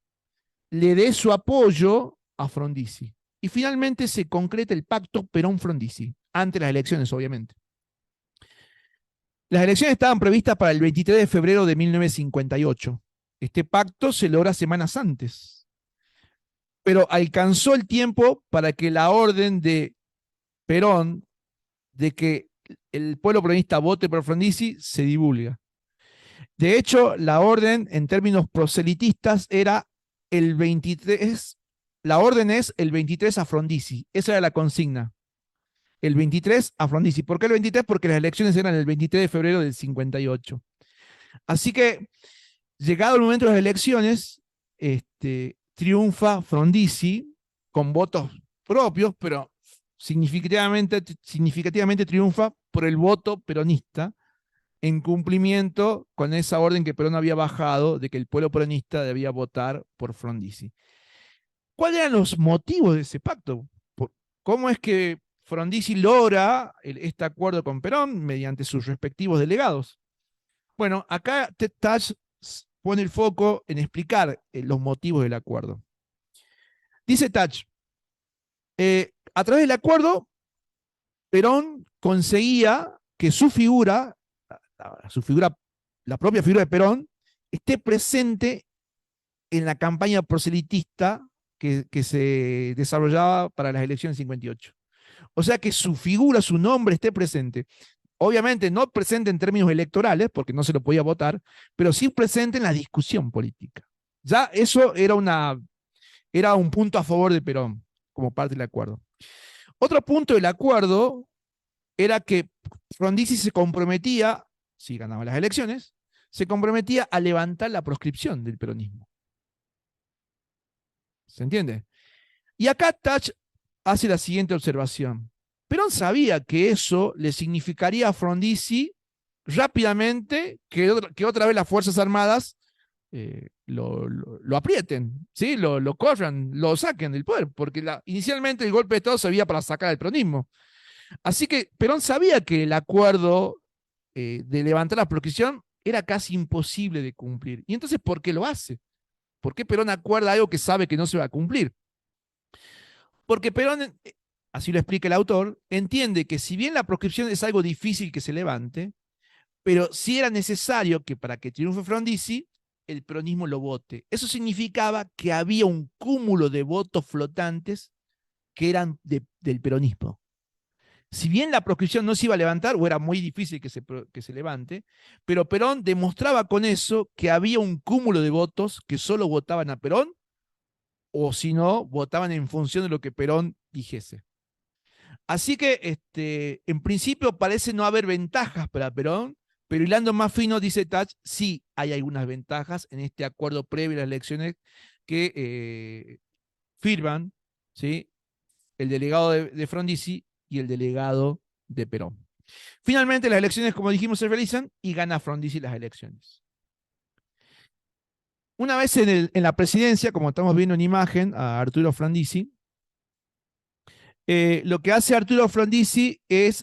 le dé su apoyo a Frondizi. Y finalmente se concreta el pacto Perón-Frondizi, ante las elecciones, obviamente. Las elecciones estaban previstas para el 23 de febrero de 1958. Este pacto se logra semanas antes, pero alcanzó el tiempo para que la orden de Perón de que el pueblo peronista vote por Frondizi se divulga. De hecho, la orden en términos proselitistas era el 23, la orden es el 23 a Frondizi, esa era la consigna. El 23 a Frondizi. ¿Por qué el 23? Porque las elecciones eran el 23 de febrero del 58. Así que, llegado el momento de las elecciones, triunfa Frondizi con votos propios, pero significativamente triunfa por el voto peronista en cumplimiento con esa orden que Perón había bajado de que el pueblo peronista debía votar por Frondizi. ¿Cuáles eran los motivos de ese pacto? ¿Cómo es que Frondizi logra este acuerdo con Perón mediante sus respectivos delegados? Bueno, acá Ted Touch pone el foco en explicar los motivos del acuerdo. Dice Touch, a través del acuerdo, Perón conseguía que su figura, la propia figura de Perón, esté presente en la campaña proselitista que se desarrollaba para las elecciones 58. O sea, que su figura, su nombre esté presente. Obviamente no presente en términos electorales, porque no se lo podía votar, pero sí presente en la discusión política. Ya eso era un punto a favor de Perón, como parte del acuerdo. Otro punto del acuerdo era que Frondizi se comprometía, si ganaba las elecciones, se comprometía a levantar la proscripción del peronismo. ¿Se entiende? Y acá Tach hace la siguiente observación. Perón sabía que eso le significaría a Frondizi rápidamente que otra vez las Fuerzas Armadas lo aprieten, ¿sí? Lo corran, lo saquen del poder, porque inicialmente el golpe de Estado se había para sacar al peronismo. Así que Perón sabía que el acuerdo de levantar la proscripción era casi imposible de cumplir. Y entonces, ¿por qué lo hace? ¿Por qué Perón acuerda algo que sabe que no se va a cumplir? Porque Perón, así lo explica el autor, entiende que si bien la proscripción es algo difícil que se levante, pero sí era necesario que para que triunfe Frondizi, el peronismo lo vote. Eso significaba que había un cúmulo de votos flotantes que eran del peronismo. Si bien la proscripción no se iba a levantar, o era muy difícil que se levante, pero Perón demostraba con eso que había un cúmulo de votos que solo votaban a Perón, o si no, votaban en función de lo que Perón dijese. Así que, en principio, parece no haber ventajas para Perón, pero hilando más fino, dice Tach, sí hay algunas ventajas en este acuerdo previo a las elecciones que firman, ¿sí? El delegado de Frondizi y el delegado de Perón. Finalmente, las elecciones, como dijimos, se realizan y gana Frondizi las elecciones. Una vez en la presidencia, como estamos viendo en imagen, a Arturo Frondizi, lo que hace Arturo Frondizi es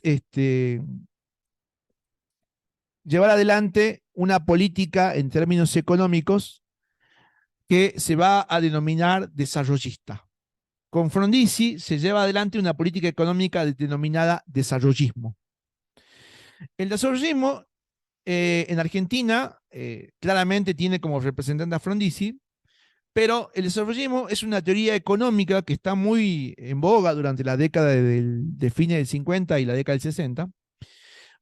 llevar adelante una política en términos económicos que se va a denominar desarrollista. Con Frondizi se lleva adelante una política económica denominada desarrollismo. El desarrollismo en Argentina claramente tiene como representante a Frondizi, pero el desarrollismo es una teoría económica que está muy en boga durante la década de fines del 50 y la década del 60,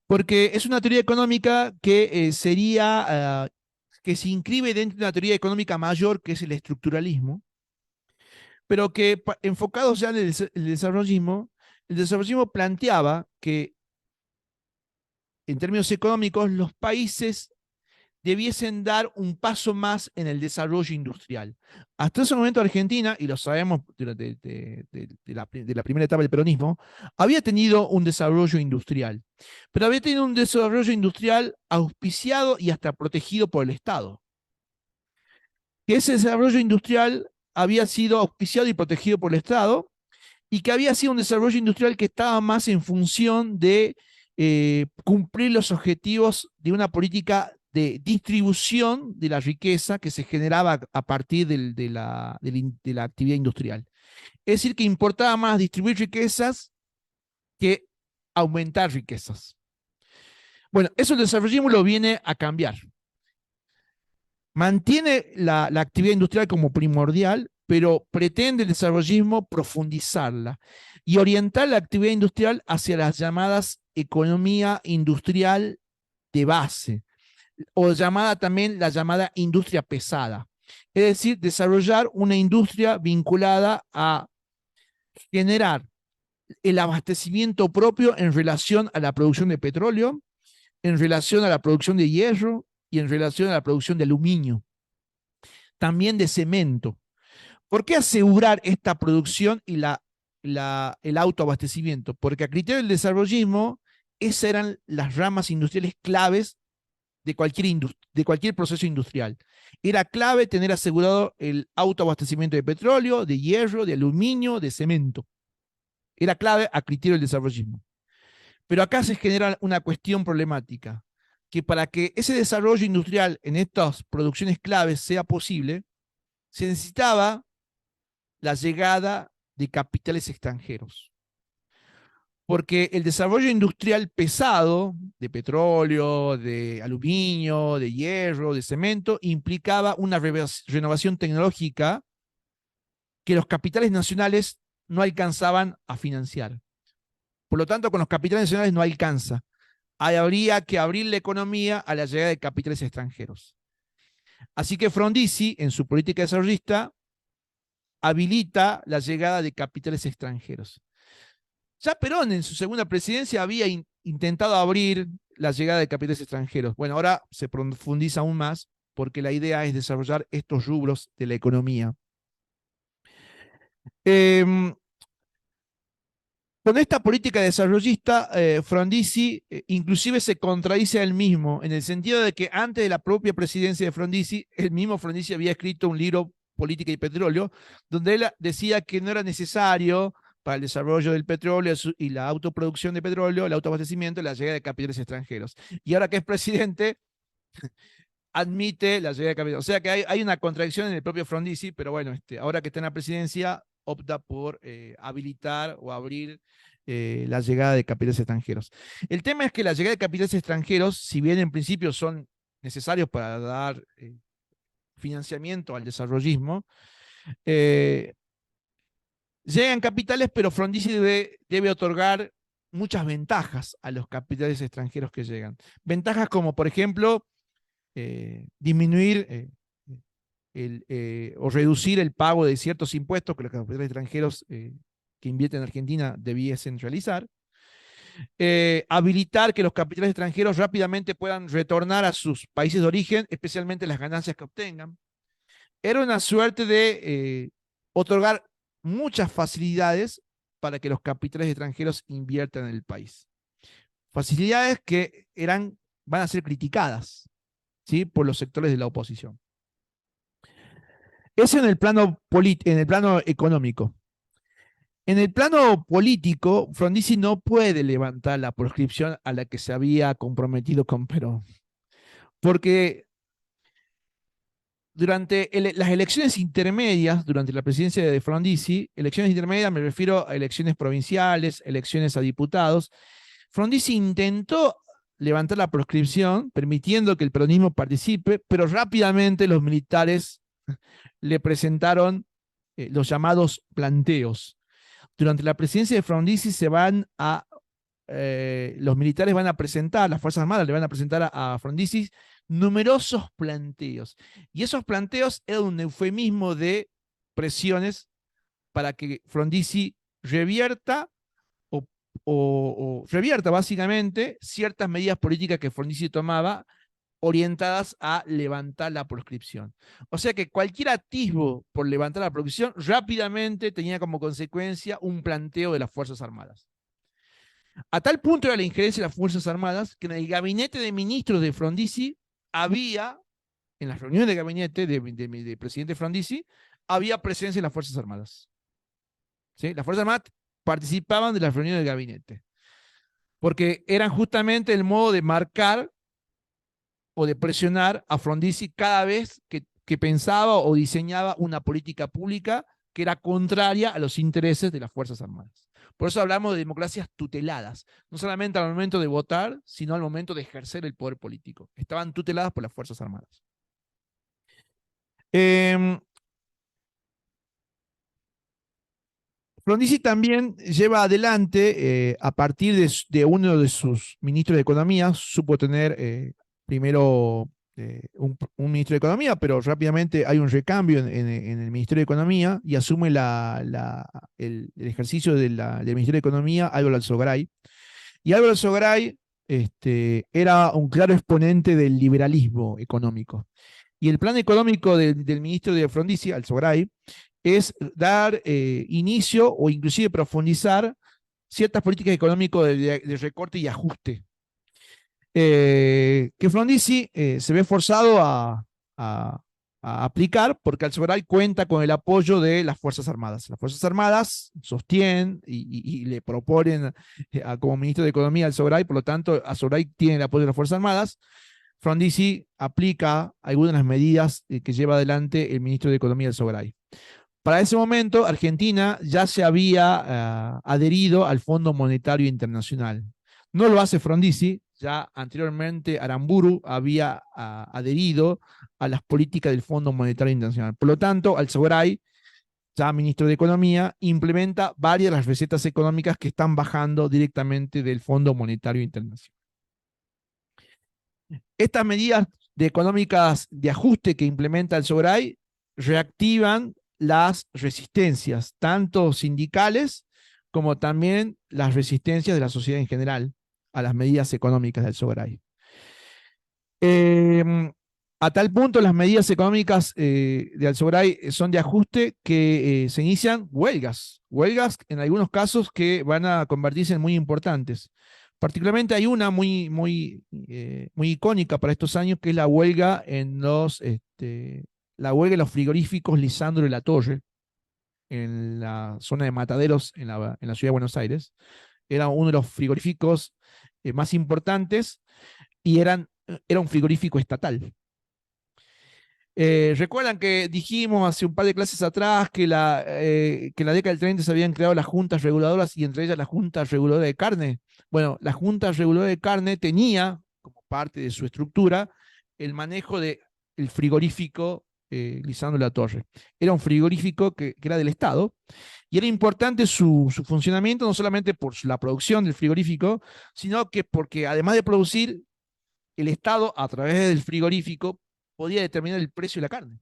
porque es una teoría económica que que se inscribe dentro de una teoría económica mayor que es el estructuralismo, pero que enfocados ya en el desarrollismo planteaba que en términos económicos los países debiesen dar un paso más en el desarrollo industrial. Hasta ese momento Argentina, y lo sabemos de la primera etapa del peronismo, había tenido un desarrollo industrial, pero había tenido un desarrollo industrial auspiciado y hasta protegido por el Estado. Que ese desarrollo industrial había sido auspiciado y protegido por el Estado y que había sido un desarrollo industrial que estaba más en función de cumplir los objetivos de una política de distribución de la riqueza que se generaba a partir de la actividad industrial. Es decir, que importaba más distribuir riquezas que aumentar riquezas. Bueno, eso el desarrollismo lo viene a cambiar. Mantiene la actividad industrial como primordial, pero pretende el desarrollismo profundizarla y orientar la actividad industrial hacia las llamadas economía industrial de base, o llamada también la llamada industria pesada. Es decir, desarrollar una industria vinculada a generar el abastecimiento propio en relación a la producción de petróleo, en relación a la producción de hierro y en relación a la producción de aluminio, también de cemento. ¿Por qué asegurar esta producción y el autoabastecimiento? Porque a criterio del desarrollismo, esas eran las ramas industriales claves de cualquier proceso industrial. Era clave tener asegurado el autoabastecimiento de petróleo, de hierro, de aluminio, de cemento. Era clave a criterio del desarrollismo. Pero acá se genera una cuestión problemática, que para que ese desarrollo industrial en estas producciones claves sea posible, se necesitaba la llegada de capitales extranjeros. Porque el desarrollo industrial pesado de petróleo, de aluminio, de hierro, de cemento, implicaba una renovación tecnológica que los capitales nacionales no alcanzaban a financiar. Por lo tanto, con los capitales nacionales no alcanza. Habría que abrir la economía a la llegada de capitales extranjeros. Así que Frondizi, en su política desarrollista, habilita la llegada de capitales extranjeros. Ya Perón en su segunda presidencia había intentado abrir la llegada de capitales extranjeros. Bueno, ahora se profundiza aún más porque la idea es desarrollar estos rubros de la economía. Em, con esta política desarrollista, Frondizi inclusive se contradice a él mismo, en el sentido de que antes de la propia presidencia de Frondizi, el mismo Frondizi había escrito un libro, Política y Petróleo, donde él decía que no era necesario para el desarrollo del petróleo y la autoproducción de petróleo, el autoabastecimiento, la llegada de capitales extranjeros. Y ahora que es presidente, admite la llegada de capitales. O sea que hay una contradicción en el propio Frondizi, pero bueno, ahora que está en la presidencia, opta por habilitar o abrir la llegada de capitales extranjeros. El tema es que la llegada de capitales extranjeros, si bien en principio son necesarios para dar financiamiento al desarrollismo, llegan capitales, pero Frondizi debe otorgar muchas ventajas a los capitales extranjeros que llegan. Ventajas como, por ejemplo, disminuir o reducir el pago de ciertos impuestos que los capitales extranjeros que invierten en Argentina debiesen realizar, habilitar que los capitales extranjeros rápidamente puedan retornar a sus países de origen, especialmente las ganancias que obtengan. Era una suerte de otorgar muchas facilidades para que los capitales extranjeros inviertan en el país. Facilidades que van a ser criticadas, ¿sí?, por los sectores de la oposición. Eso en el plano económico. En el plano político, Frondizi no puede levantar la proscripción a la que se había comprometido con Perón, porque durante las elecciones intermedias, durante la presidencia de Frondizi, elecciones intermedias me refiero a elecciones provinciales, elecciones a diputados, Frondizi intentó levantar la proscripción, permitiendo que el peronismo participe, pero rápidamente los militares le presentaron los llamados planteos. Durante la presidencia de Frondizi los militares van a presentar, las Fuerzas Armadas le van a presentar a Frondizi numerosos planteos. Y esos planteos eran un eufemismo de presiones para que Frondizi revierta o revierta básicamente ciertas medidas políticas que Frondizi tomaba orientadas a levantar la proscripción. O sea que cualquier atisbo por levantar la proscripción rápidamente tenía como consecuencia un planteo de las Fuerzas Armadas. A tal punto era la injerencia de las Fuerzas Armadas que en el gabinete de ministros de Frondizi había, en las reuniones de gabinete de presidente Frondizi, había presencia de las Fuerzas Armadas. ¿Sí? Las Fuerzas Armadas participaban de las reuniones del gabinete, porque eran justamente el modo de marcar o de presionar a Frondizi cada vez que pensaba o diseñaba una política pública que era contraria a los intereses de las Fuerzas Armadas. Por eso hablamos de democracias tuteladas, no solamente al momento de votar, sino al momento de ejercer el poder político. Estaban tuteladas por las Fuerzas Armadas. Frondizi también lleva adelante, a partir de uno de sus ministros de Economía, supo tener primero un ministro de Economía, pero rápidamente hay un recambio en el Ministerio de Economía y asume el ejercicio del Ministerio de Economía Álvaro Alzogaray. Y Álvaro Alzogaray era un claro exponente del liberalismo económico. Y el plan económico del ministro de Frondizi, Alzogaray, es dar inicio o inclusive profundizar ciertas políticas económicas de recorte y ajuste. Que Frondizi se ve forzado a aplicar porque Alzogaray cuenta con el apoyo de las Fuerzas Armadas. Las Fuerzas Armadas sostienen y le proponen como ministro de Economía a Alzogaray, por lo tanto, Alzogaray tiene el apoyo de las Fuerzas Armadas. Frondizi aplica algunas de las medidas que lleva adelante el ministro de Economía Alzogaray. Para ese momento, Argentina ya se había adherido al Fondo Monetario Internacional. No lo hace Frondizi, ya anteriormente Aramburu había adherido a las políticas del Fondo Monetario Internacional. Por lo tanto, Alzogaray, ya ministro de Economía, implementa varias de las recetas económicas que están bajando directamente del Fondo Monetario Internacional. Estas medidas económicas de ajuste que implementa Alzogaray reactivan las resistencias, tanto sindicales como también las resistencias de la sociedad en general a las medidas económicas del Alzogaray. A tal punto las medidas económicas de Alzogaray son de ajuste que se inician huelgas en algunos casos que van a convertirse en muy importantes. Particularmente hay una muy icónica para estos años, que es la huelga en los frigoríficos Lisandro de la Torre, en la zona de Mataderos, en la ciudad de Buenos Aires. Era uno de los frigoríficos más importantes y era un frigorífico estatal. Recuerdan que dijimos hace un par de clases atrás que en la década del 30 se habían creado las juntas reguladoras, y entre ellas la Junta Reguladora de Carne. Bueno, la Junta Reguladora de Carne tenía como parte de su estructura el manejo del frigorífico Lisandro de la Torre. Era un frigorífico que era del Estado, y era importante su funcionamiento, no solamente por la producción del frigorífico, sino que porque además de producir, el Estado, a través del frigorífico, podía determinar el precio de la carne.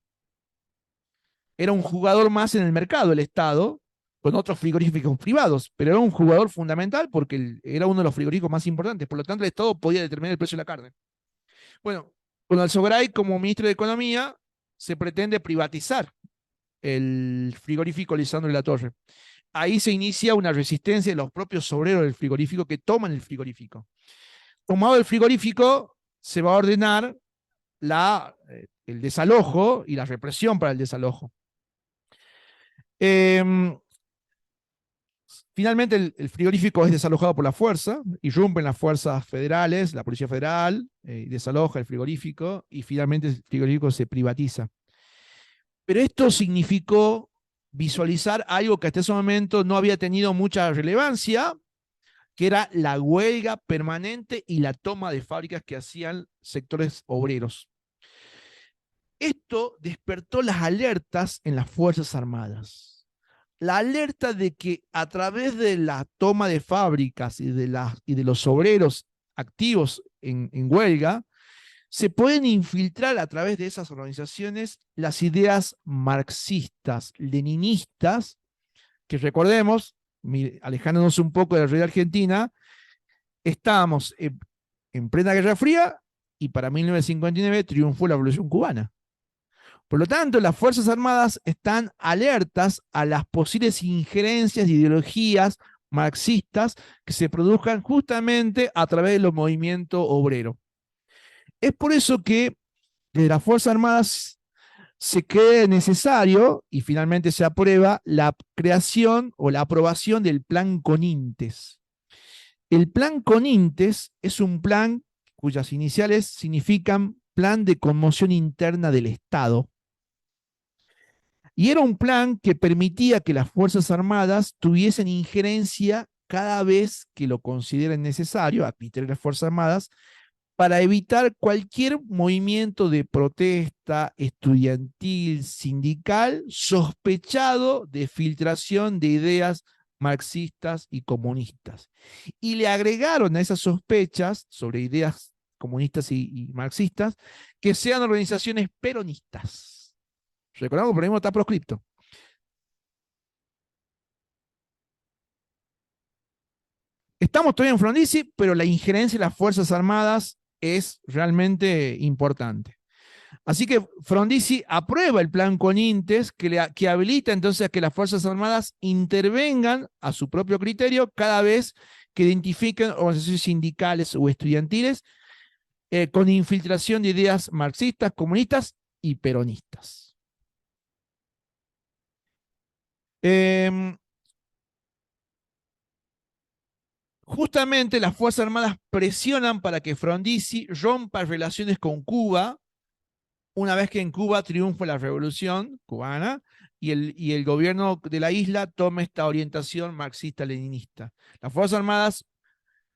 Era un jugador más en el mercado, el Estado, con otros frigoríficos privados, pero era un jugador fundamental porque era uno de los frigoríficos más importantes. Por lo tanto, el Estado podía determinar el precio de la carne. Bueno, con Alzogaray como ministro de Economía se pretende privatizar el frigorífico Lisandro de la Torre. Ahí se inicia una resistencia de los propios obreros del frigorífico que toman el frigorífico. Tomado el frigorífico, se va a ordenar el desalojo y la represión para el desalojo. Finalmente el frigorífico es desalojado por la fuerza, irrumpen las fuerzas federales, la Policía Federal, desaloja el frigorífico y finalmente el frigorífico se privatiza. Pero esto significó visualizar algo que hasta ese momento no había tenido mucha relevancia, que era la huelga permanente y la toma de fábricas que hacían sectores obreros. Esto despertó las alertas en las Fuerzas Armadas. La alerta de que a través de la toma de fábricas y de los obreros activos en huelga, se pueden infiltrar a través de esas organizaciones las ideas marxistas, leninistas, que recordemos, alejándonos un poco de la realidad argentina, estábamos en plena Guerra Fría y para 1959 triunfó la Revolución Cubana. Por lo tanto, las Fuerzas Armadas están alertas a las posibles injerencias de ideologías marxistas que se produzcan justamente a través de los movimientos obreros. Es por eso que de las Fuerzas Armadas se cree necesario y finalmente se aprueba la creación o la aprobación del Plan Conintes. El Plan Conintes es un plan cuyas iniciales significan Plan de Conmoción Interna del Estado. Y era un plan que permitía que las Fuerzas Armadas tuviesen injerencia cada vez que lo consideren necesario, a criterio de las Fuerzas Armadas, para evitar cualquier movimiento de protesta estudiantil, sindical, sospechado de filtración de ideas marxistas y comunistas. Y le agregaron a esas sospechas sobre ideas comunistas y marxistas que sean organizaciones peronistas. Recordamos que el peronismo está proscripto. Estamos todavía en Frondizi, pero la injerencia de las Fuerzas Armadas es realmente importante. Así que Frondizi aprueba el plan Conintes que habilita entonces a que las Fuerzas Armadas intervengan a su propio criterio cada vez que identifiquen organizaciones sindicales o estudiantiles con infiltración de ideas marxistas, comunistas y peronistas. Justamente las Fuerzas Armadas presionan para que Frondizi rompa relaciones con Cuba una vez que en Cuba triunfa la revolución cubana y el gobierno de la isla toma esta orientación marxista-leninista. Las Fuerzas Armadas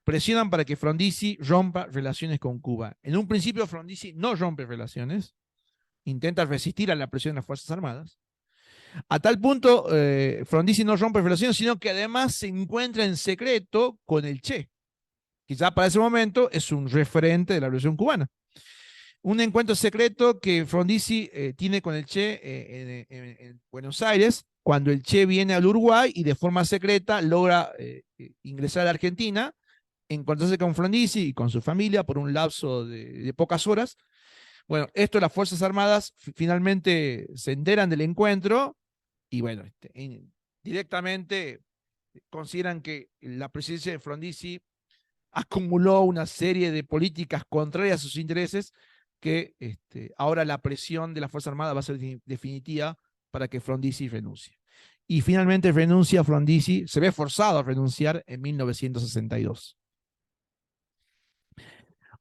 presionan para que Frondizi rompa relaciones con Cuba. En un principio Frondizi no rompe relaciones, intenta resistir a la presión de las Fuerzas Armadas. A tal punto, Frondizi no rompe relaciones, sino que además se encuentra en secreto con el Che. Quizá para ese momento es un referente de la revolución cubana. Un encuentro secreto que Frondizi tiene con el Che en Buenos Aires, cuando el Che viene al Uruguay y de forma secreta logra ingresar a la Argentina, encontrarse con Frondizi y con su familia por un lapso de pocas horas, Bueno, esto las Fuerzas Armadas finalmente se enteran del encuentro y bueno, directamente consideran que la presidencia de Frondizi acumuló una serie de políticas contrarias a sus intereses que ahora la presión de la Fuerza Armada va a ser definitiva para que Frondizi renuncie. Y finalmente renuncia Frondizi, se ve forzado a renunciar en 1962.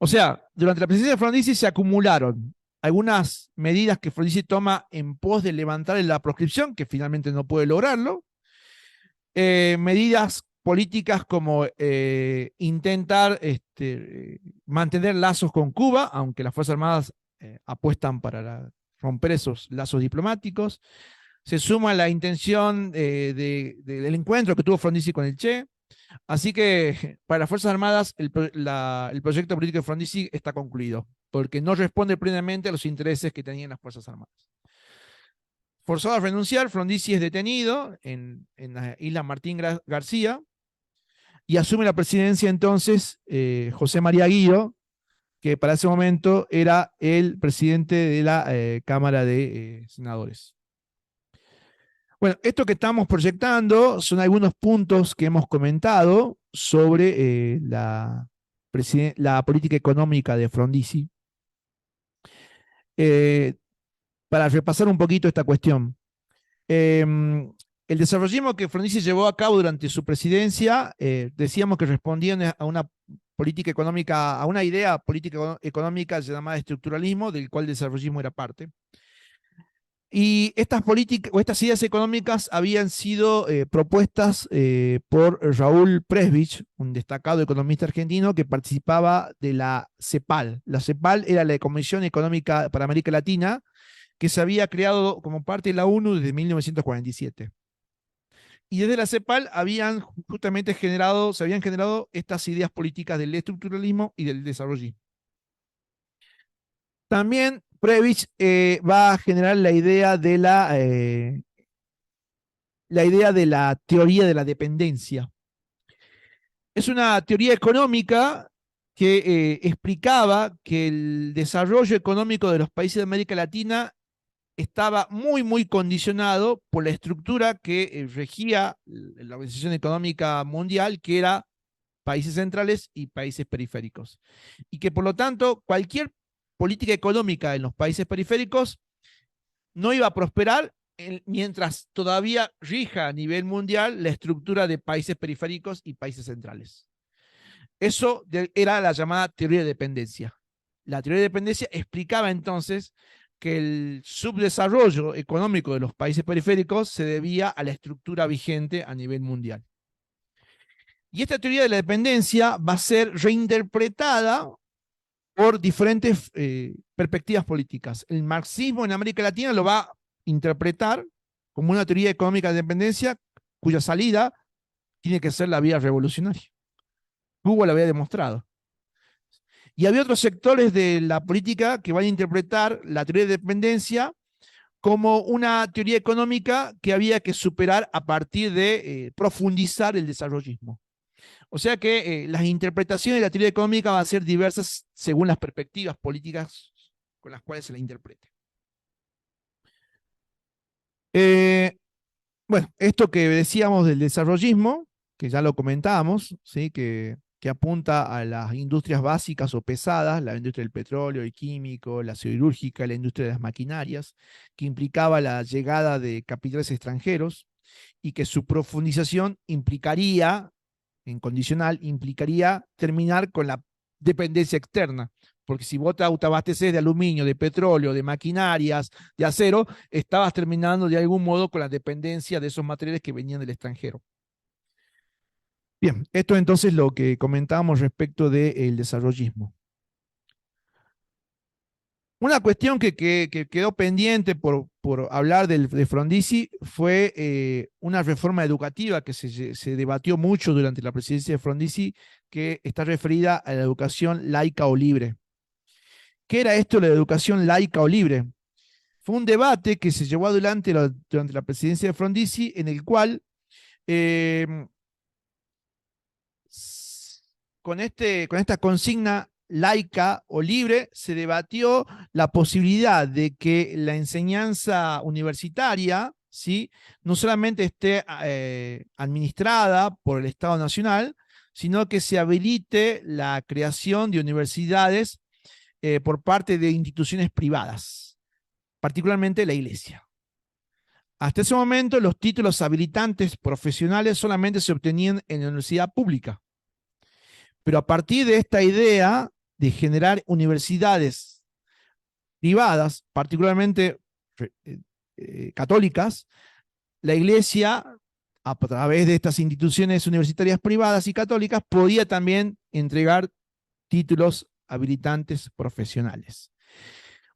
O sea, durante la presidencia de Frondizi se acumularon algunas medidas que Frondizi toma en pos de levantar la proscripción, que finalmente no puede lograrlo, medidas políticas como intentar mantener lazos con Cuba, aunque las Fuerzas Armadas apuestan para romper esos lazos diplomáticos. Se suma la intención del encuentro que tuvo Frondizi con el Che. Así que para las Fuerzas Armadas el proyecto político de Frondizi está concluido, porque no responde plenamente a los intereses que tenían las Fuerzas Armadas. Forzado a renunciar, Frondizi es detenido en la isla Martín García y asume la presidencia entonces José María Guido, que para ese momento era el presidente de la Cámara de Senadores. Bueno, esto que estamos proyectando son algunos puntos que hemos comentado sobre la política económica de Frondizi. Para repasar un poquito esta cuestión. El desarrollismo que Frondizi llevó a cabo durante su presidencia, decíamos que respondían a una política económica, a una idea política económica llamada estructuralismo, del cual el desarrollismo era parte. Y estas políticas o estas ideas económicas habían sido propuestas por Raúl Presbich, un destacado economista argentino que participaba de la CEPAL. La CEPAL era la Comisión Económica para América Latina, que se había creado como parte de la ONU desde 1947. Y desde la CEPAL se habían generado estas ideas políticas del estructuralismo y del desarrollismo. También Prebisch va a generar la idea de la teoría de la dependencia. Es una teoría económica que explicaba que el desarrollo económico de los países de América Latina estaba muy, muy condicionado por la estructura que regía la Organización Económica Mundial, que era países centrales y países periféricos. Y que por lo tanto cualquier política económica en los países periféricos no iba a prosperar mientras todavía rija a nivel mundial la estructura de países periféricos y países centrales. Eso era la llamada teoría de dependencia. La teoría de dependencia explicaba entonces que el subdesarrollo económico de los países periféricos se debía a la estructura vigente a nivel mundial. Y esta teoría de la dependencia va a ser reinterpretada por diferentes perspectivas políticas. El marxismo en América Latina lo va a interpretar como una teoría económica de dependencia cuya salida tiene que ser la vía revolucionaria. Cuba lo había demostrado. Y había otros sectores de la política que van a interpretar la teoría de dependencia como una teoría económica que había que superar a partir de profundizar el desarrollismo. O sea que las interpretaciones de la teoría económica van a ser diversas según las perspectivas políticas con las cuales se la interprete. Bueno, esto que decíamos del desarrollismo, que ya lo comentábamos, ¿sí? que apunta a las industrias básicas o pesadas, la industria del petróleo, el químico, la siderúrgica, la industria de las maquinarias, que implicaba la llegada de capitales extranjeros y que su profundización implicaría, en condicional, implicaría terminar con la dependencia externa. Porque si vos te autoabasteces de aluminio, de petróleo, de maquinarias, de acero, estabas terminando de algún modo con la dependencia de esos materiales que venían del extranjero. Bien, esto es entonces lo que comentábamos respecto del desarrollismo. Una cuestión que quedó pendiente por hablar de Frondizi fue una reforma educativa que se debatió mucho durante la presidencia de Frondizi, que está referida a la educación laica o libre. ¿Qué era esto, la educación laica o libre? Fue un debate que se llevó adelante durante la presidencia de Frondizi, en el cual con esta consigna laica o libre, se debatió la posibilidad de que la enseñanza universitaria, ¿sí?, no solamente esté administrada por el Estado Nacional, sino que se habilite la creación de universidades por parte de instituciones privadas, particularmente la Iglesia. Hasta ese momento, los títulos habilitantes profesionales solamente se obtenían en la universidad pública. Pero a partir de esta idea de generar universidades privadas, particularmente católicas, la Iglesia, a través de estas instituciones universitarias privadas y católicas, podía también entregar títulos habilitantes profesionales.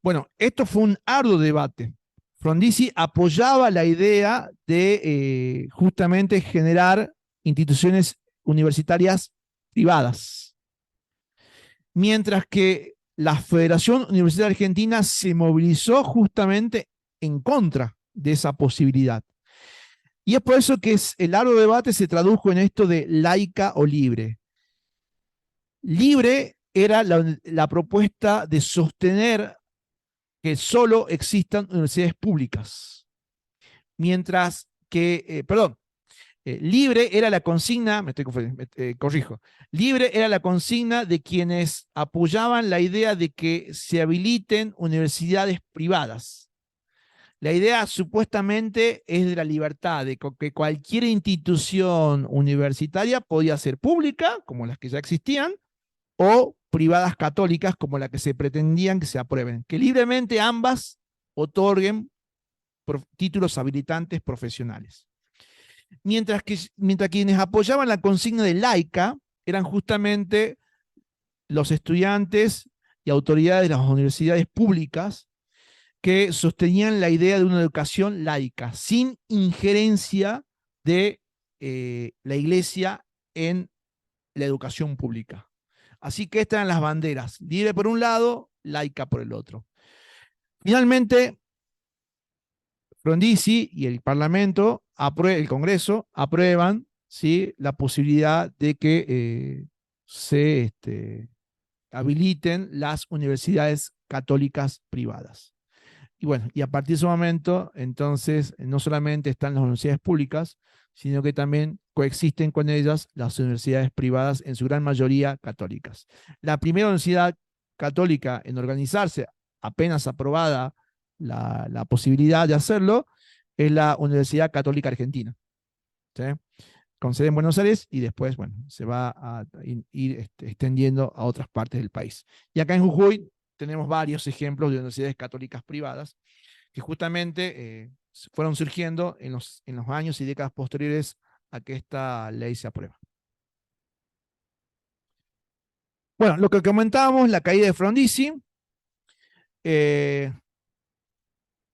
Bueno, esto fue un arduo debate. Frondizi apoyaba la idea de justamente generar instituciones universitarias privadas, mientras que la Federación Universitaria Argentina se movilizó justamente en contra de esa posibilidad. Y es por eso que el arduo debate se tradujo en esto de laica o libre. Libre era la propuesta de sostener que solo existan universidades públicas, mientras que, libre era la consigna, corrijo, libre era la consigna de quienes apoyaban la idea de que se habiliten universidades privadas. La idea supuestamente es de la libertad, de que cualquier institución universitaria podía ser pública, como las que ya existían, o privadas católicas, como las que se pretendían que se aprueben, que libremente ambas otorguen títulos habilitantes profesionales. Mientras quienes apoyaban la consigna de laica eran justamente los estudiantes y autoridades de las universidades públicas que sostenían la idea de una educación laica, sin injerencia de la Iglesia en la educación pública. Así que estas eran las banderas, libre por un lado, laica por el otro. Finalmente, Frondizi y el Parlamento, el Congreso, aprueban, ¿sí?, la posibilidad de que se habiliten las universidades católicas privadas. Y bueno, y a partir de ese momento, entonces, no solamente están las universidades públicas, sino que también coexisten con ellas las universidades privadas, en su gran mayoría católicas. La primera universidad católica en organizarse, apenas aprobada la posibilidad de hacerlo, es la Universidad Católica Argentina, ¿sí?, con sede en Buenos Aires, y después, bueno, se va a ir extendiendo a otras partes del país. Y acá en Jujuy tenemos varios ejemplos de universidades católicas privadas que justamente fueron surgiendo en los años y décadas posteriores a que esta ley se aprueba. Bueno, lo que comentábamos, la caída de Frondizi,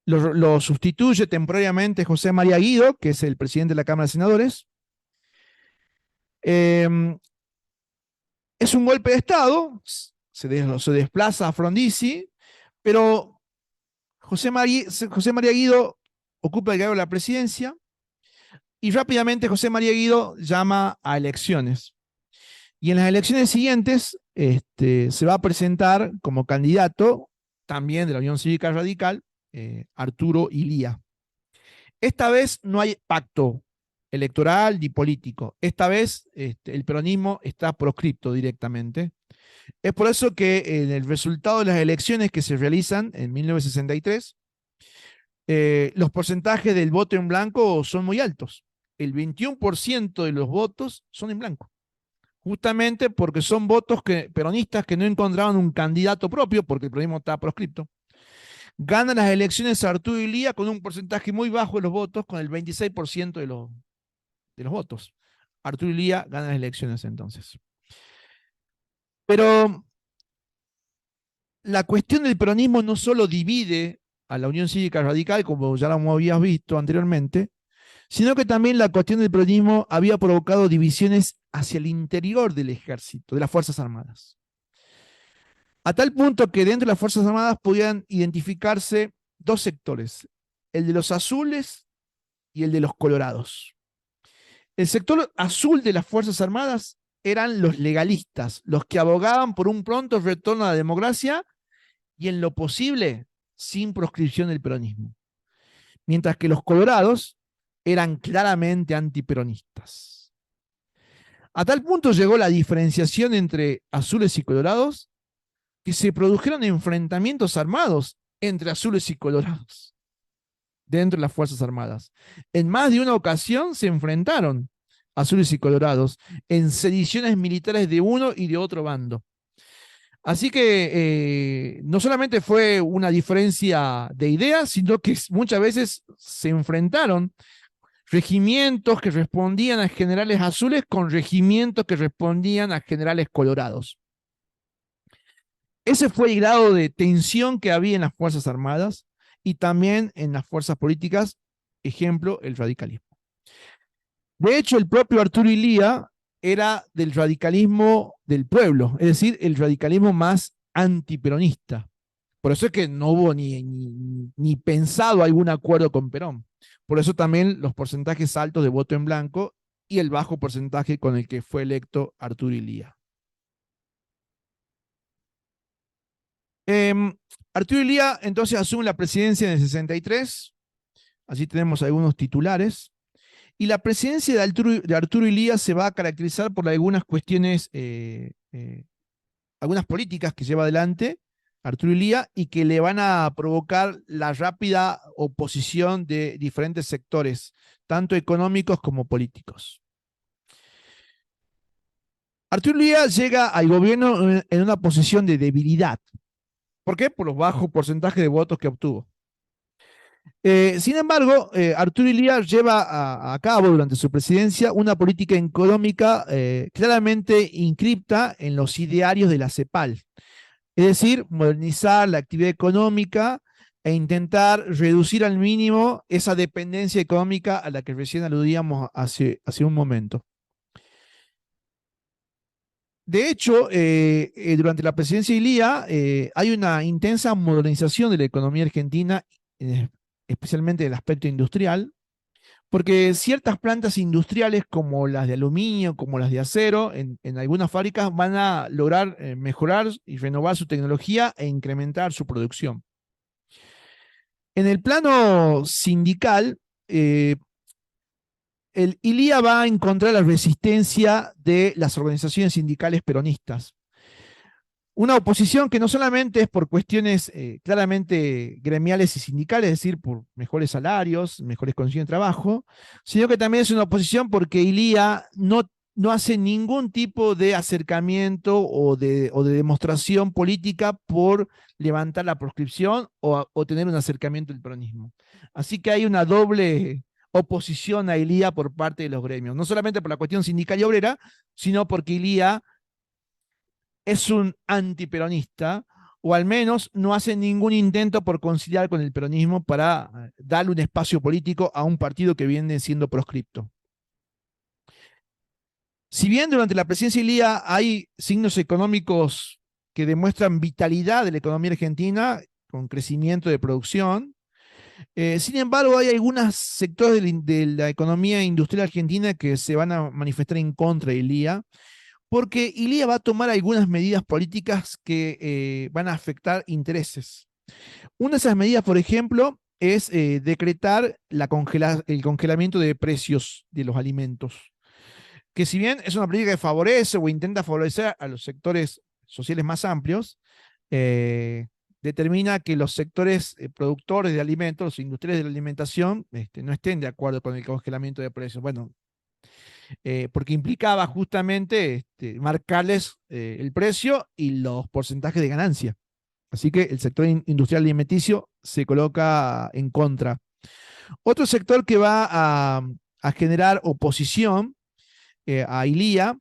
lo sustituye temporariamente José María Guido, que es el presidente de la Cámara de Senadores. Es un golpe de Estado, se desplaza a Frondizi, pero José María Guido ocupa el cargo de la presidencia y rápidamente José María Guido llama a elecciones. Y en las elecciones siguientes se va a presentar como candidato, también de la Unión Cívica Radical, Arturo Illia. Esta vez no hay pacto electoral ni político. Esta vez el peronismo está proscripto directamente. Es por eso que en el resultado de las elecciones que se realizan en 1963, los porcentajes del voto en blanco son muy altos. El 21% de los votos son en blanco, justamente porque son votos peronistas que no encontraban un candidato propio, porque el peronismo está proscripto. Gana las elecciones Arturo Illia con un porcentaje muy bajo de los votos, con el 26% de los votos. Arturo Illia gana las elecciones entonces. Pero la cuestión del peronismo no solo divide a la Unión Cívica Radical, como ya lo habías visto anteriormente, sino que también la cuestión del peronismo había provocado divisiones hacia el interior del ejército, de las Fuerzas Armadas. A tal punto que dentro de las Fuerzas Armadas podían identificarse dos sectores, el de los azules y el de los colorados. El sector azul de las Fuerzas Armadas eran los legalistas, los que abogaban por un pronto retorno a la democracia y en lo posible sin proscripción del peronismo. Mientras que los colorados eran claramente antiperonistas. A tal punto llegó la diferenciación entre azules y colorados que se produjeron enfrentamientos armados entre azules y colorados dentro de las Fuerzas Armadas. En más de una ocasión se enfrentaron azules y colorados en sediciones militares de uno y de otro bando. Así que no solamente fue una diferencia de ideas, sino que muchas veces se enfrentaron regimientos que respondían a generales azules con regimientos que respondían a generales colorados. Ese fue el grado de tensión que había en las Fuerzas Armadas y también en las fuerzas políticas, ejemplo, el radicalismo. De hecho, el propio Arturo Illia era del radicalismo del pueblo, es decir, el radicalismo más antiperonista. Por eso es que no hubo ni pensado algún acuerdo con Perón. Por eso también los porcentajes altos de voto en blanco y el bajo porcentaje con el que fue electo Arturo Illia. Arturo Illia entonces asume la presidencia en el 63. Allí tenemos algunos titulares. Y la presidencia de Arturo Illia se va a caracterizar por algunas cuestiones, algunas políticas que lleva adelante Arturo Illia y que le van a provocar la rápida oposición de diferentes sectores, tanto económicos como políticos. Arturo Illia llega al gobierno en una posición de debilidad. ¿Por qué? Por los bajos porcentajes de votos que obtuvo. Sin embargo, Arturo Illia lleva a cabo durante su presidencia una política económica claramente inscripta en los idearios de la CEPAL, es decir, modernizar la actividad económica e intentar reducir al mínimo esa dependencia económica a la que recién aludíamos hace un momento. De hecho, durante la presidencia de Illia hay una intensa modernización de la economía argentina, especialmente del aspecto industrial, porque ciertas plantas industriales como las de aluminio, como las de acero, en algunas fábricas van a lograr mejorar y renovar su tecnología e incrementar su producción. En el plano sindical, el Illia va a encontrar la resistencia de las organizaciones sindicales peronistas. Una oposición que no solamente es por cuestiones claramente gremiales y sindicales, es decir, por mejores salarios, mejores condiciones de trabajo, sino que también es una oposición porque Illia no hace ningún tipo de acercamiento o de demostración política por levantar la proscripción o tener un acercamiento al peronismo. Así que hay una doble oposición a Illia por parte de los gremios, no solamente por la cuestión sindical y obrera, sino porque Illia es un antiperonista, o al menos no hace ningún intento por conciliar con el peronismo para darle un espacio político a un partido que viene siendo proscripto. Si bien durante la presidencia de Illia hay signos económicos que demuestran vitalidad de la economía argentina, con crecimiento de producción, sin embargo hay algunos sectores de la economía industrial argentina que se van a manifestar en contra de Illia, porque Illia va a tomar algunas medidas políticas que van a afectar intereses. Una de esas medidas, por ejemplo, es decretar el congelamiento de precios de los alimentos, que si bien es una política que favorece o intenta favorecer a los sectores sociales más amplios, determina que los sectores productores de alimentos, los industriales de la alimentación, no estén de acuerdo con el congelamiento de precios. Bueno, porque implicaba justamente marcarles el precio y los porcentajes de ganancia. Así que el sector industrial alimenticio se coloca en contra. Otro sector que va a generar oposición a Illia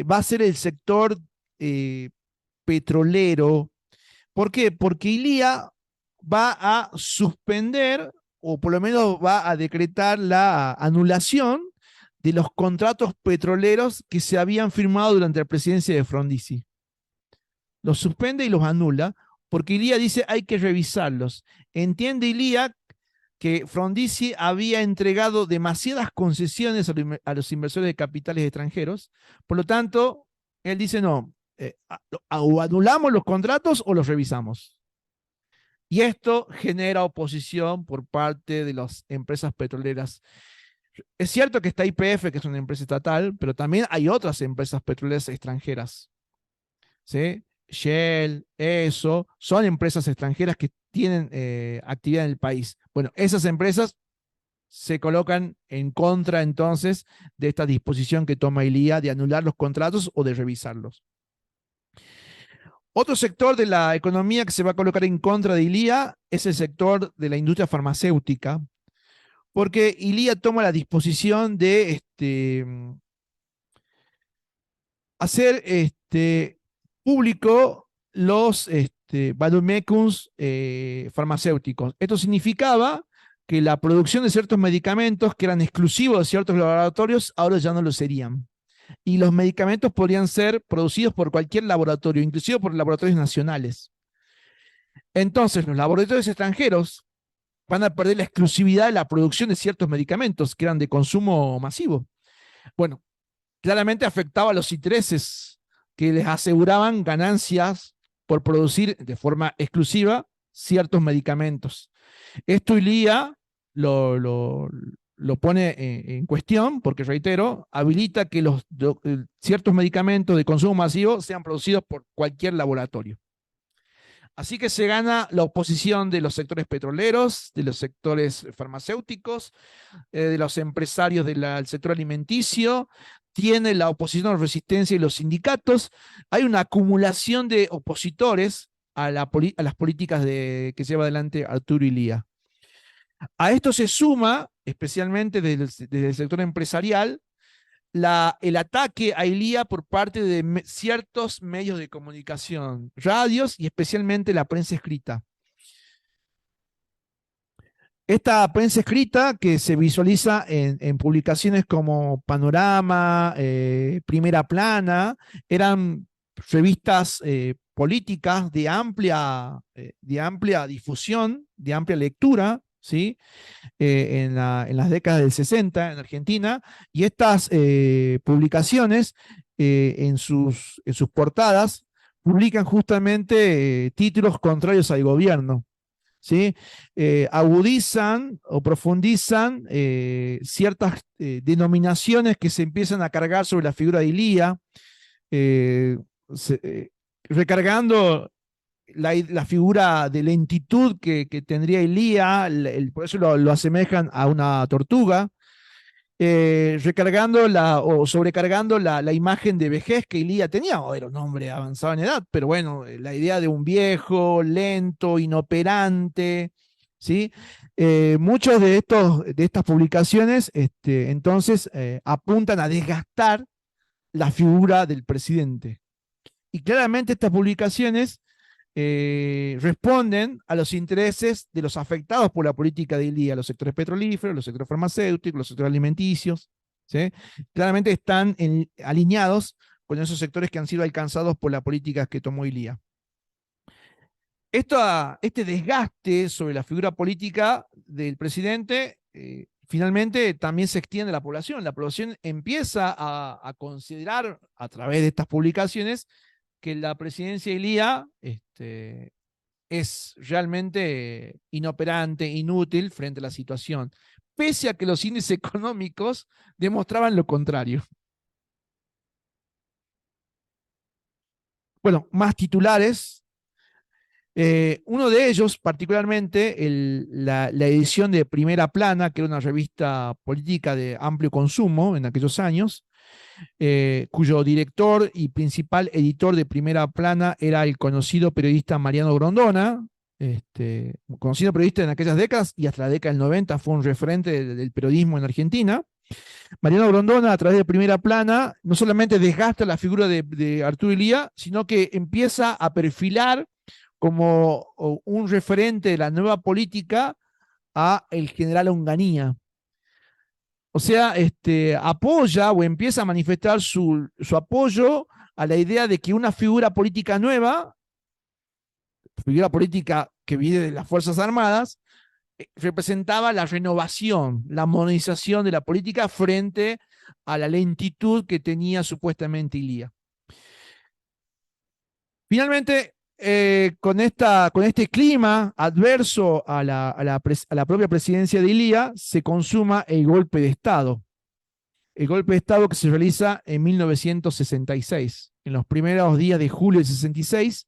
va a ser el sector petrolero. ¿Por qué? Porque Illia va a suspender, o por lo menos va a decretar la anulación de los contratos petroleros que se habían firmado durante la presidencia de Frondizi. Los suspende y los anula, porque Illia dice hay que revisarlos. Entiende Illia que Frondizi había entregado demasiadas concesiones a los inversores de capitales extranjeros. Por lo tanto, él dice, no, o anulamos los contratos o los revisamos. Y esto genera oposición por parte de las empresas petroleras. Es cierto que está YPF, que es una empresa estatal, pero también hay otras empresas petroleras extranjeras. ¿Sí? Shell, ESO, son empresas extranjeras que tienen actividad en el país. Bueno, esas empresas se colocan en contra entonces de esta disposición que toma ILIA de anular los contratos o de revisarlos. Otro sector de la economía que se va a colocar en contra de ILIA es el sector de la industria farmacéutica, porque ILIA toma la disposición de hacer público los vademecums farmacéuticos. Esto significaba que la producción de ciertos medicamentos que eran exclusivos de ciertos laboratorios ahora ya no lo serían. Y los medicamentos podrían ser producidos por cualquier laboratorio, inclusive por laboratorios nacionales. Entonces, los laboratorios extranjeros van a perder la exclusividad de la producción de ciertos medicamentos que eran de consumo masivo. Bueno, claramente afectaba a los intereses que les aseguraban ganancias por producir de forma exclusiva ciertos medicamentos. Esto ILIA lo pone en cuestión porque, reitero, habilita que ciertos medicamentos de consumo masivo sean producidos por cualquier laboratorio. Así que se gana la oposición de los sectores petroleros, de los sectores farmacéuticos, de los empresarios del sector alimenticio, tiene la oposición a la resistencia y los sindicatos. Hay una acumulación de opositores a las políticas que lleva adelante Arturo Illia. A esto se suma, especialmente desde el sector empresarial, el ataque a Illia por parte de ciertos medios de comunicación, radios y especialmente la prensa escrita. Esta prensa escrita que se visualiza en publicaciones como Panorama, Primera Plana, eran revistas políticas de amplia difusión, de amplia lectura, ¿sí? En las décadas del 60 en Argentina, y estas publicaciones en sus portadas publican justamente títulos contrarios al gobierno. ¿Sí? Agudizan o profundizan ciertas denominaciones que se empiezan a cargar sobre la figura de Illia, recargando la figura de lentitud que tendría Illia, por eso lo asemejan a una tortuga, recargando o sobrecargando la imagen de vejez que Illia tenía. Era un hombre avanzado en edad, pero bueno, la idea de un viejo, lento, inoperante, ¿sí? Muchas de estas publicaciones entonces apuntan a desgastar la figura del presidente. Y claramente estas publicaciones responden a los intereses de los afectados por la política de Illia, los sectores petrolíferos, los sectores farmacéuticos, los sectores alimenticios, ¿sí? Claramente están alineados con esos sectores que han sido alcanzados por las políticas que tomó Illia. Este desgaste sobre la figura política del presidente finalmente también se extiende a la población. La población empieza a considerar a través de estas publicaciones que la presidencia de Illia es realmente inoperante, inútil frente a la situación, pese a que los índices económicos demostraban lo contrario. Bueno, más titulares. Uno de ellos, particularmente, la edición de Primera Plana, que era una revista política de amplio consumo en aquellos años, cuyo director y principal editor de Primera Plana era el conocido periodista Mariano Grondona, conocido periodista en aquellas décadas y hasta la década del 90 fue un referente del periodismo en Argentina. Mariano Grondona, a través de Primera Plana, no solamente desgasta la figura de Arturo Illia, sino que empieza a perfilar como un referente de la nueva política a el general Onganía. O sea, apoya o empieza a manifestar su apoyo a la idea de que una figura política nueva, figura política que viene de las Fuerzas Armadas, representaba la renovación, la modernización de la política frente a la lentitud que tenía supuestamente Ilía. Finalmente, con este clima adverso a la propia presidencia de Ilía, se consuma el golpe de Estado. El golpe de Estado que se realiza en 1966. En los primeros días de julio de 66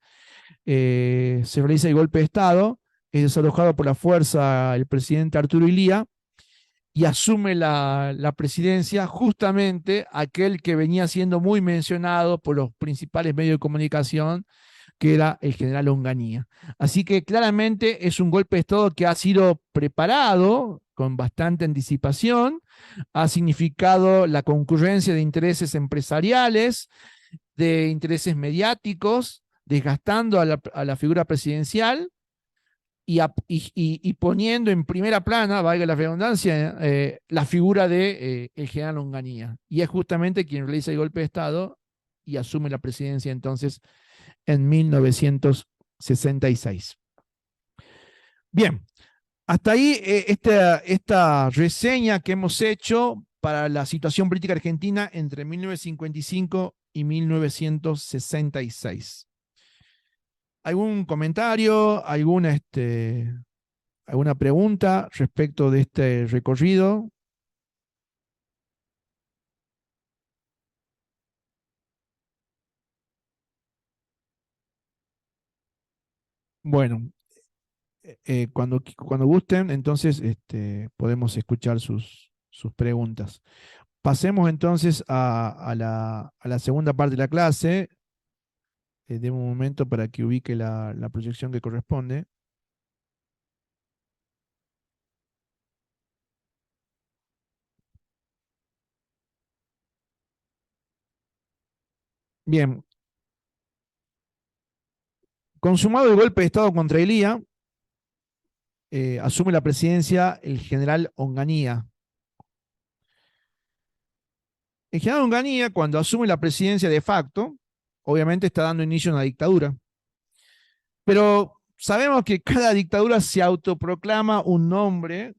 se realiza el golpe de Estado, es desalojado por la fuerza el presidente Arturo Ilía y asume la presidencia justamente aquel que venía siendo muy mencionado por los principales medios de comunicación, que era el general Onganía. Así que claramente es un golpe de Estado que ha sido preparado con bastante anticipación, ha significado la concurrencia de intereses empresariales, de intereses mediáticos, desgastando a la figura presidencial y poniendo en primera plana, valga la redundancia, la figura de el general Onganía. Y es justamente quien realiza el golpe de Estado y asume la presidencia entonces en 1966. Bien, hasta ahí esta reseña que hemos hecho para la situación política argentina entre 1955 y 1966. ¿Algún comentario, alguna pregunta respecto de este recorrido? Bueno, cuando gusten, entonces podemos escuchar sus preguntas. Pasemos entonces a la segunda parte de la clase. Deme un momento para que ubique la proyección que corresponde. Bien, consumado el golpe de Estado contra Elía, asume la presidencia el general Onganía. El general Onganía, cuando asume la presidencia de facto, obviamente está dando inicio a una dictadura. Pero sabemos que cada dictadura se autoproclama un nombre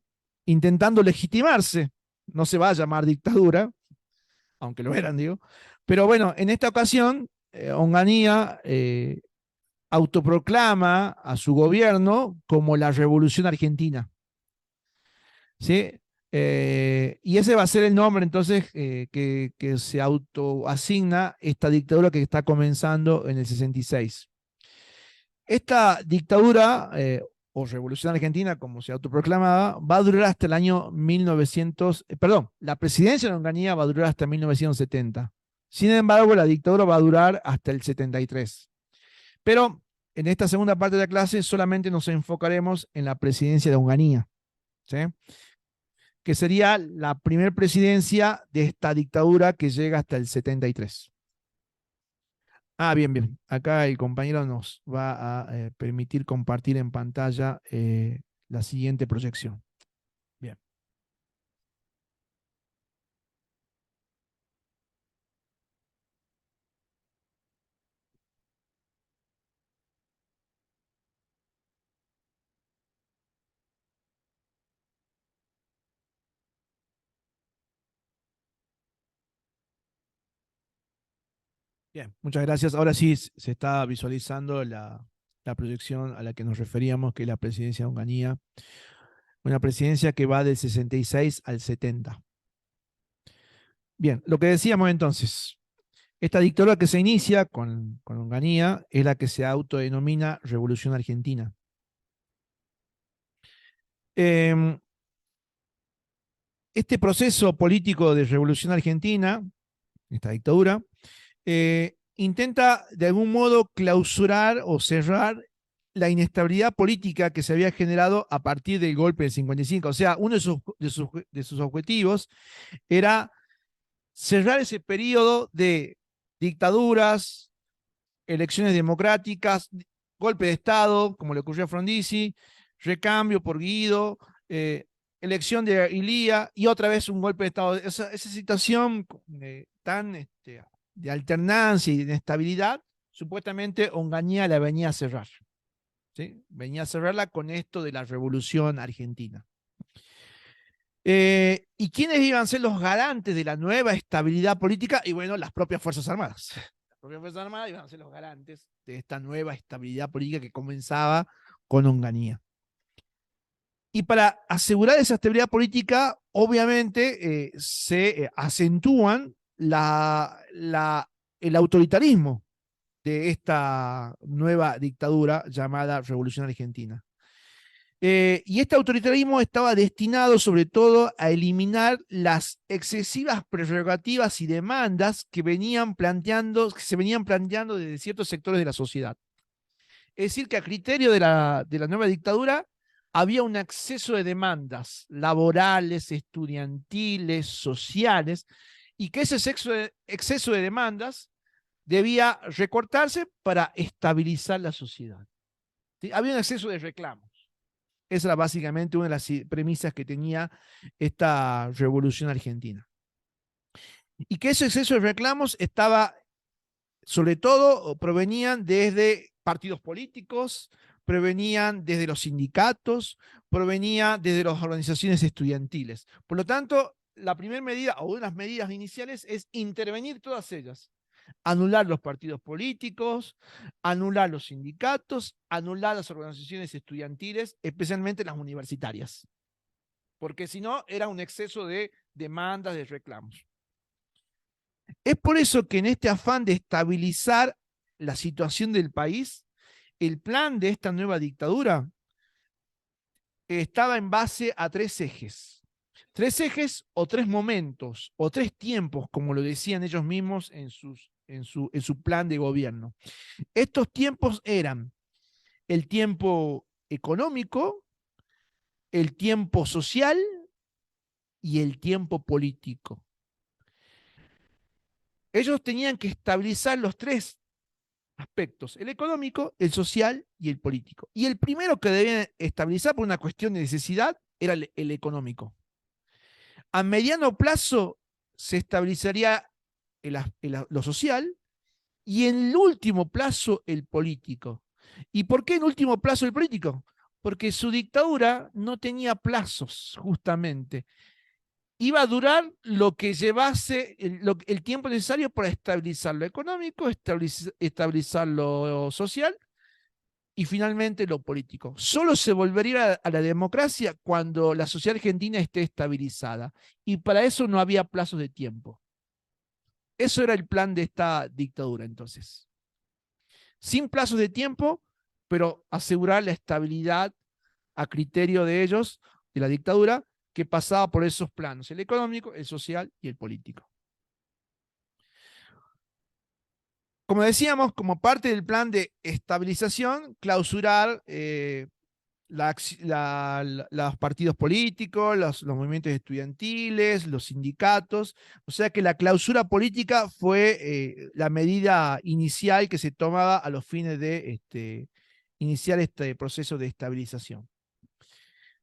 intentando legitimarse. No se va a llamar dictadura, aunque lo eran, digo. Pero bueno, en esta ocasión, Onganía autoproclama a su gobierno como la Revolución Argentina. ¿Sí? Y ese va a ser el nombre entonces que se autoasigna esta dictadura que está comenzando en el 66. Esta dictadura o Revolución Argentina, como se autoproclamaba, va a durar hasta el año 1900, perdón, la presidencia de Onganía va a durar hasta 1970. Sin embargo, la dictadura va a durar hasta el 73. Pero en esta segunda parte de la clase solamente nos enfocaremos en la presidencia de Onganía, ¿sí? Que sería la primera presidencia de esta dictadura que llega hasta el 73. Ah, bien, bien. Acá el compañero nos va a permitir compartir en pantalla la siguiente proyección. Bien. Bien, muchas gracias. Ahora sí se está visualizando la proyección a la que nos referíamos, que es la presidencia de Onganía. Una presidencia que va del 66 al 70. Bien, lo que decíamos entonces, esta dictadura que se inicia con Onganía es la que se autodenomina Revolución Argentina. Eh, este proceso político de Revolución Argentina, esta dictadura, intenta de algún modo clausurar o cerrar la inestabilidad política que se había generado a partir del golpe del 55. O sea, uno de sus objetivos era cerrar ese periodo de dictaduras, elecciones democráticas, golpe de Estado, como le ocurrió a Frondizi, recambio por Guido, elección de Ilía y otra vez un golpe de Estado. Esa situación tan de alternancia y de inestabilidad, supuestamente Onganía la venía a cerrar. ¿sí? Venía a cerrarla con esto de la Revolución Argentina. ¿Y quiénes iban a ser los garantes de la nueva estabilidad política? Y bueno, las propias Fuerzas Armadas. Las propias Fuerzas Armadas iban a ser los garantes de esta nueva estabilidad política que comenzaba con Onganía. Y para asegurar esa estabilidad política, obviamente se acentúan el autoritarismo de esta nueva dictadura llamada Revolución Argentina. Y este autoritarismo estaba destinado sobre todo a eliminar las excesivas prerrogativas y demandas que se venían planteando desde ciertos sectores de la sociedad. Es decir, que a criterio de la nueva dictadura había un exceso de demandas laborales, estudiantiles, sociales, y que ese exceso de demandas debía recortarse para estabilizar la sociedad. ¿Sí? Había un exceso de reclamos. Esa era básicamente una de las premisas que tenía esta revolución argentina. Y que ese exceso de reclamos estaba, sobre todo, provenían desde partidos políticos, provenían desde los sindicatos, provenía desde las organizaciones estudiantiles. Por lo tanto, la primera medida, o una de las medidas iniciales, es intervenir todas ellas. Anular los partidos políticos, anular los sindicatos, anular las organizaciones estudiantiles, especialmente las universitarias, porque si no era un exceso de demandas, de reclamos. Es por eso que en este afán de estabilizar la situación del país, el plan de esta nueva dictadura estaba en base a tres ejes. Tres ejes o tres momentos o tres tiempos, como lo decían ellos mismos en su plan de gobierno. Estos tiempos eran el tiempo económico, el tiempo social y el tiempo político. Ellos tenían que estabilizar los tres aspectos, el económico, el social y el político. Y el primero que debían estabilizar por una cuestión de necesidad era el económico. A mediano plazo se estabilizaría lo social y en el último plazo el político. ¿Y por qué en último plazo el político? Porque su dictadura no tenía plazos, justamente. Iba a durar lo que llevase el tiempo necesario para estabilizar lo económico, estabilizar lo social y finalmente lo político. Solo se volvería a la democracia cuando la sociedad argentina esté estabilizada. Y para eso no había plazos de tiempo. Eso era el plan de esta dictadura entonces. Sin plazos de tiempo, pero asegurar la estabilidad a criterio de ellos, de la dictadura, que pasaba por esos planos, el económico, el social y el político. Como decíamos, como parte del plan de estabilización, clausurar los partidos políticos, los movimientos estudiantiles, los sindicatos. O sea que la clausura política fue la medida inicial que se tomaba a los fines de iniciar este proceso de estabilización.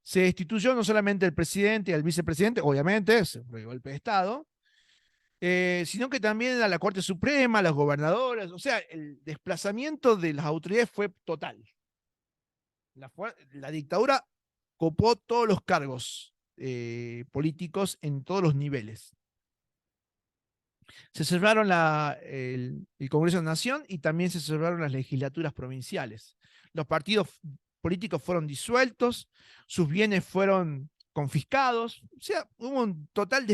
Se destituyó no solamente el presidente y el vicepresidente, obviamente, se fue golpe de Estado, sino que también a la Corte Suprema, a los gobernadores. O sea, el desplazamiento de las autoridades fue total. La dictadura copó todos los cargos políticos en todos los niveles. Se cerraron el Congreso de la Nación y también se cerraron las legislaturas provinciales. Los partidos políticos fueron disueltos, sus bienes fueron confiscados, o sea, hubo un total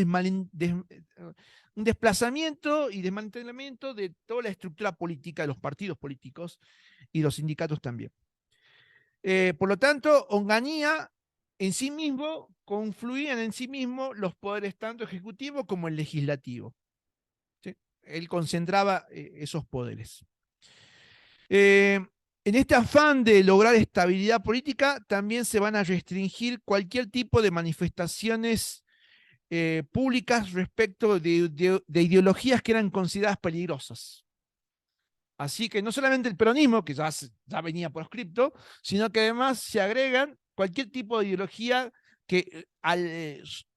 un desplazamiento y desmantelamiento de toda la estructura política de los partidos políticos y los sindicatos también. Por lo tanto, Onganía en sí mismo, confluían en sí mismo los poderes tanto ejecutivo como el legislativo. ¿Sí? Él concentraba esos poderes. En este afán de lograr estabilidad política, también se van a restringir cualquier tipo de manifestaciones públicas respecto de ideologías que eran consideradas peligrosas. Así que no solamente el peronismo, que ya venía por escrito, sino que además se agregan cualquier tipo de ideología que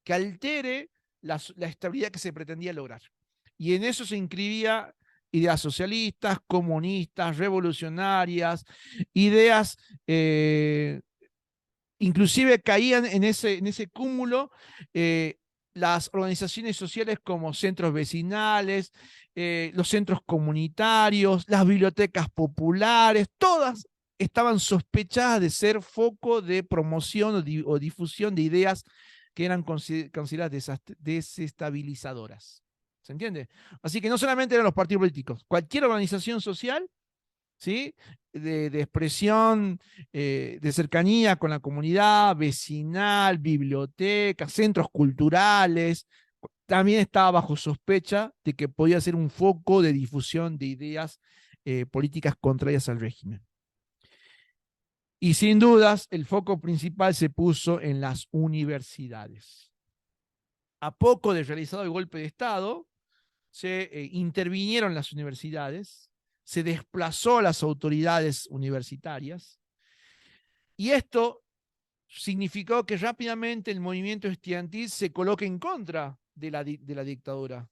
altere la estabilidad que se pretendía lograr. Y en eso se inscribía ideas socialistas, comunistas, revolucionarias, ideas, inclusive caían en ese cúmulo las organizaciones sociales como centros vecinales, los centros comunitarios, las bibliotecas populares, todas estaban sospechadas de ser foco de promoción o difusión de ideas que eran consideradas desestabilizadoras. ¿Se entiende? Así que no solamente eran los partidos políticos, cualquier organización social, ¿sí? De expresión, de cercanía con la comunidad, vecinal, bibliotecas, centros culturales, también estaba bajo sospecha de que podía ser un foco de difusión de ideas políticas contrarias al régimen. Y sin dudas, el foco principal se puso en las universidades. A poco de realizado el golpe de Estado, se intervinieron las universidades, se desplazó a las autoridades universitarias, y esto significó que rápidamente el movimiento estudiantil se coloque en contra de la dictadura,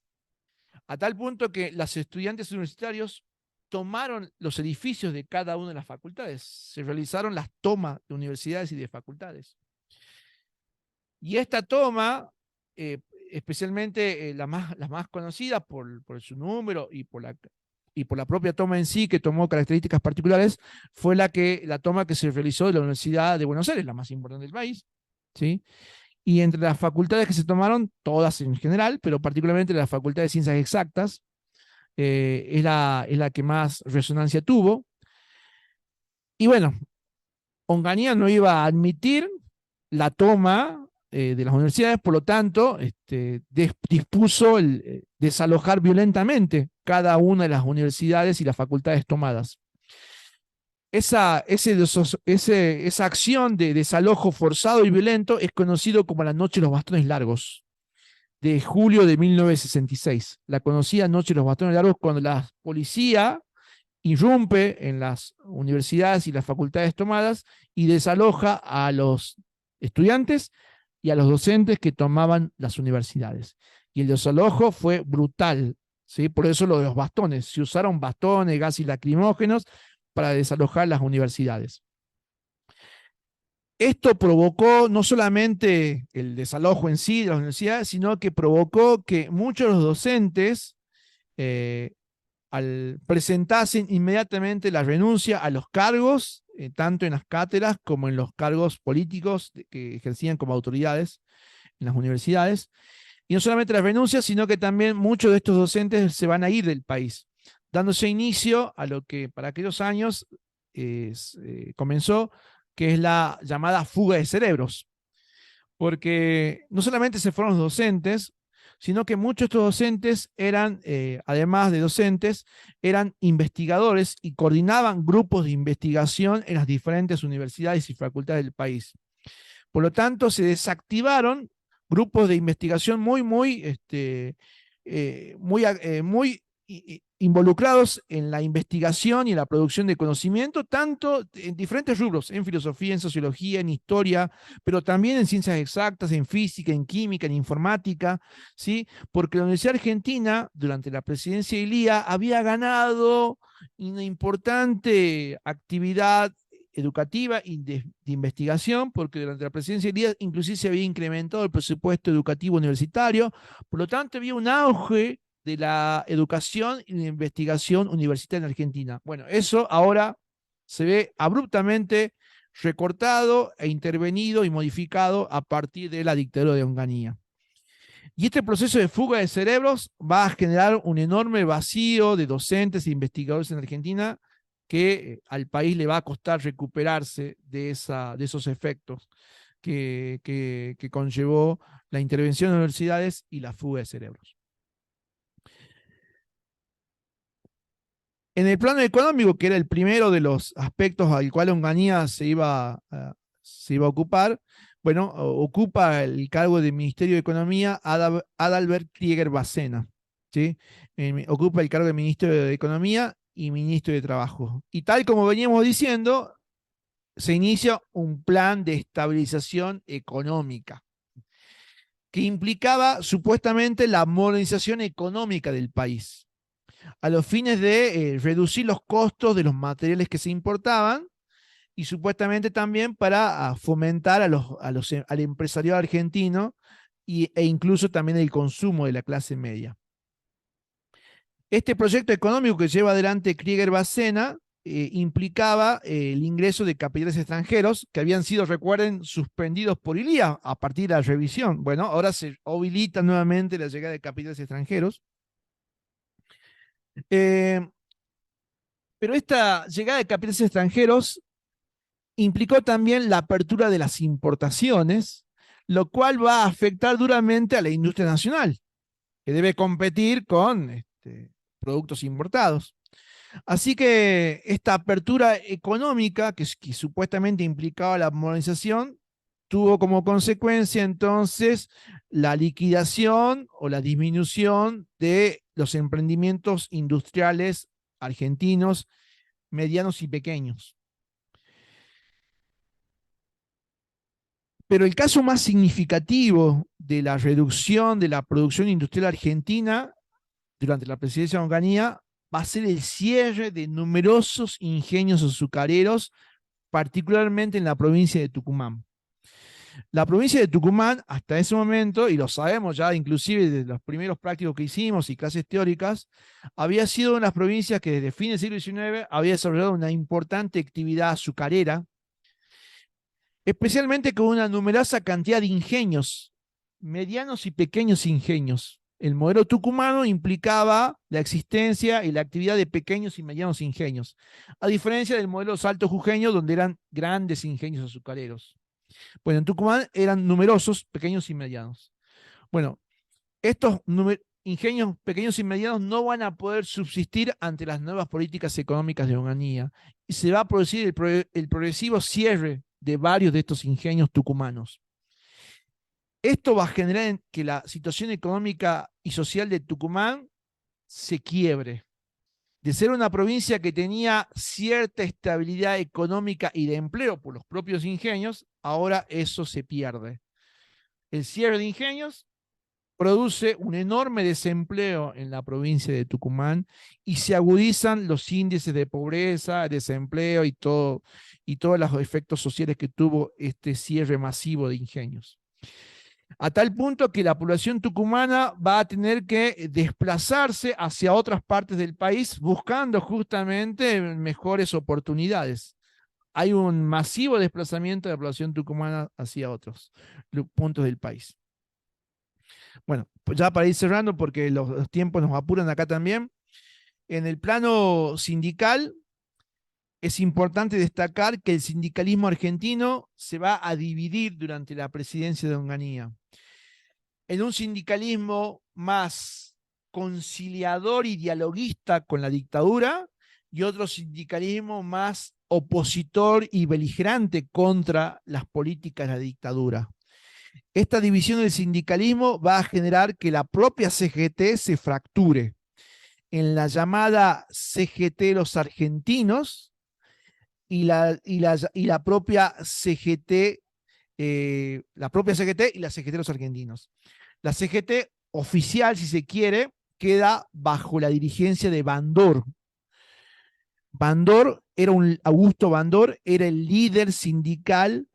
a tal punto que los estudiantes universitarios tomaron los edificios de cada una de las facultades, se realizaron las tomas de universidades y de facultades. Y esta toma, especialmente las más conocidas por su número y por la propia toma en sí, que tomó características particulares, fue la toma que se realizó de la Universidad de Buenos Aires, la más importante del país, ¿sí? Y entre las facultades que se tomaron, todas en general, pero particularmente la Facultad de Ciencias Exactas, es la que más resonancia tuvo. Y bueno, Onganía no iba a admitir la toma de las universidades, por lo tanto, dispuso desalojar violentamente cada una de las universidades y las facultades tomadas. Esa acción de desalojo forzado y violento es conocido como la Noche de los Bastones Largos, de julio de 1966. La conocida Noche de los Bastones Largos, cuando la policía irrumpe en las universidades y las facultades tomadas y desaloja a los estudiantes y a los docentes que tomaban las universidades. Y el desalojo fue brutal, ¿sí? Por eso lo de los bastones. Se usaron bastones, gases lacrimógenos para desalojar las universidades. Esto provocó no solamente el desalojo en sí de las universidades, sino que provocó que muchos de los docentes al presentarse inmediatamente la renuncia a los cargos, tanto en las cátedras como en los cargos políticos que ejercían como autoridades en las universidades. Y no solamente la renuncia, sino que también muchos de estos docentes se van a ir del país, dándose inicio a lo que para aquellos años comenzó, que es la llamada fuga de cerebros. Porque no solamente se fueron los docentes, sino que muchos de estos docentes eran, además de docentes, eran investigadores y coordinaban grupos de investigación en las diferentes universidades y facultades del país. Por lo tanto, se desactivaron grupos de investigación muy involucrados en la investigación y en la producción de conocimiento, tanto en diferentes rubros, en filosofía, en sociología, en historia, pero también en ciencias exactas, en física, en química, en informática, ¿sí? Porque la Universidad Argentina, durante la presidencia de Ilía, había ganado una importante actividad educativa y de investigación, porque durante la presidencia de Ilía inclusive se había incrementado el presupuesto educativo universitario, por lo tanto había un auge de la educación y la investigación universitaria en Argentina. Bueno, eso ahora se ve abruptamente recortado e intervenido y modificado a partir de la dictadura de Onganía. Y este proceso de fuga de cerebros va a generar un enorme vacío de docentes e investigadores en Argentina que al país le va a costar recuperarse de esos efectos que conllevó la intervención de universidades y la fuga de cerebros. En el plano económico, que era el primero de los aspectos al cual Onganía se iba a ocupar, bueno, ocupa el cargo de Ministerio de Economía Adalbert Krieger Bacena, ¿sí? Ocupa el cargo de Ministro de Economía y Ministro de Trabajo. Y tal como veníamos diciendo, se inicia un plan de estabilización económica que implicaba supuestamente la modernización económica del país. a los fines de reducir los costos de los materiales que se importaban y supuestamente también para fomentar al empresariado argentino e incluso también el consumo de la clase media. Este proyecto económico que lleva adelante Krieger-Bacena implicaba el ingreso de capitales extranjeros que habían sido, recuerden, suspendidos por ILIA a partir de la revisión. Bueno, ahora se habilita nuevamente la llegada de capitales extranjeros. Pero esta llegada de capitales extranjeros implicó también la apertura de las importaciones, lo cual va a afectar duramente a la industria nacional, que debe competir con productos importados. Así que esta apertura económica, que supuestamente implicaba la modernización, tuvo como consecuencia entonces la liquidación o la disminución de los emprendimientos industriales argentinos, medianos y pequeños. Pero el caso más significativo de la reducción de la producción industrial argentina durante la presidencia de Onganía va a ser el cierre de numerosos ingenios azucareros, particularmente en la provincia de Tucumán. La provincia de Tucumán, hasta ese momento, y lo sabemos ya inclusive desde los primeros prácticos que hicimos y clases teóricas, había sido una de las provincias que desde fines del siglo XIX había desarrollado una importante actividad azucarera, especialmente con una numerosa cantidad de ingenios, medianos y pequeños ingenios. El modelo tucumano implicaba la existencia y la actividad de pequeños y medianos ingenios, a diferencia del modelo salto jujeño, donde eran grandes ingenios azucareros. Bueno, en Tucumán eran numerosos, pequeños y medianos. Bueno, estos ingenios pequeños y medianos no van a poder subsistir ante las nuevas políticas económicas de Onganía y se va a producir el progresivo cierre de varios de estos ingenios tucumanos. Esto va a generar que la situación económica y social de Tucumán se quiebre. De ser una provincia que tenía cierta estabilidad económica y de empleo por los propios ingenios, ahora eso se pierde. El cierre de ingenios produce un enorme desempleo en la provincia de Tucumán y se agudizan los índices de pobreza, desempleo y todos los efectos sociales que tuvo este cierre masivo de ingenios. A tal punto que la población tucumana va a tener que desplazarse hacia otras partes del país buscando justamente mejores oportunidades. Hay un masivo desplazamiento de la población tucumana hacia otros puntos del país. Bueno, pues ya para ir cerrando, porque los tiempos nos apuran acá también, en el plano sindical es importante destacar que el sindicalismo argentino se va a dividir durante la presidencia de Onganía en un sindicalismo más conciliador y dialoguista con la dictadura y otro sindicalismo más opositor y beligerante contra las políticas de la dictadura. Esta división del sindicalismo va a generar que la propia CGT se fracture en la llamada CGT los argentinos y la propia CGT, la propia CGT y la CGT los argentinos. La CGT oficial, si se quiere, queda bajo la dirigencia de Bandor. Augusto Bandor era el líder sindical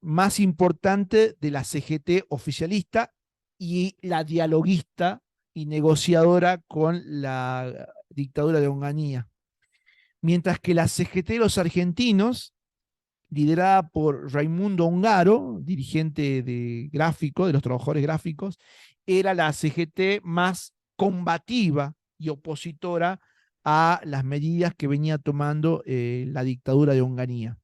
más importante de la CGT oficialista y la dialoguista y negociadora con la dictadura de Onganía. Mientras que la CGT de los argentinos, liderada por Raimundo Ongaro, dirigente de gráfico, de los trabajadores gráficos, era la CGT más combativa y opositora a las medidas que venía tomando la dictadura de Onganía.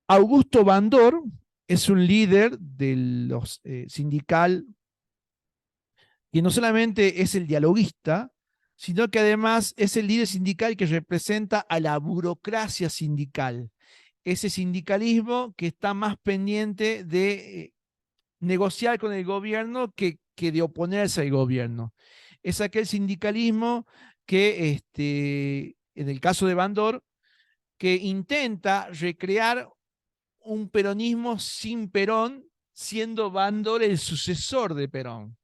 Augusto Bandor es un líder de los sindical que no solamente es el dialoguista, sino que además es el líder sindical que representa a la burocracia sindical, ese sindicalismo que está más pendiente de negociar con el gobierno que de oponerse al gobierno. Es aquel sindicalismo que, en el caso de Bandor, que intenta recrear un peronismo sin Perón, siendo Bandor el sucesor de Perón.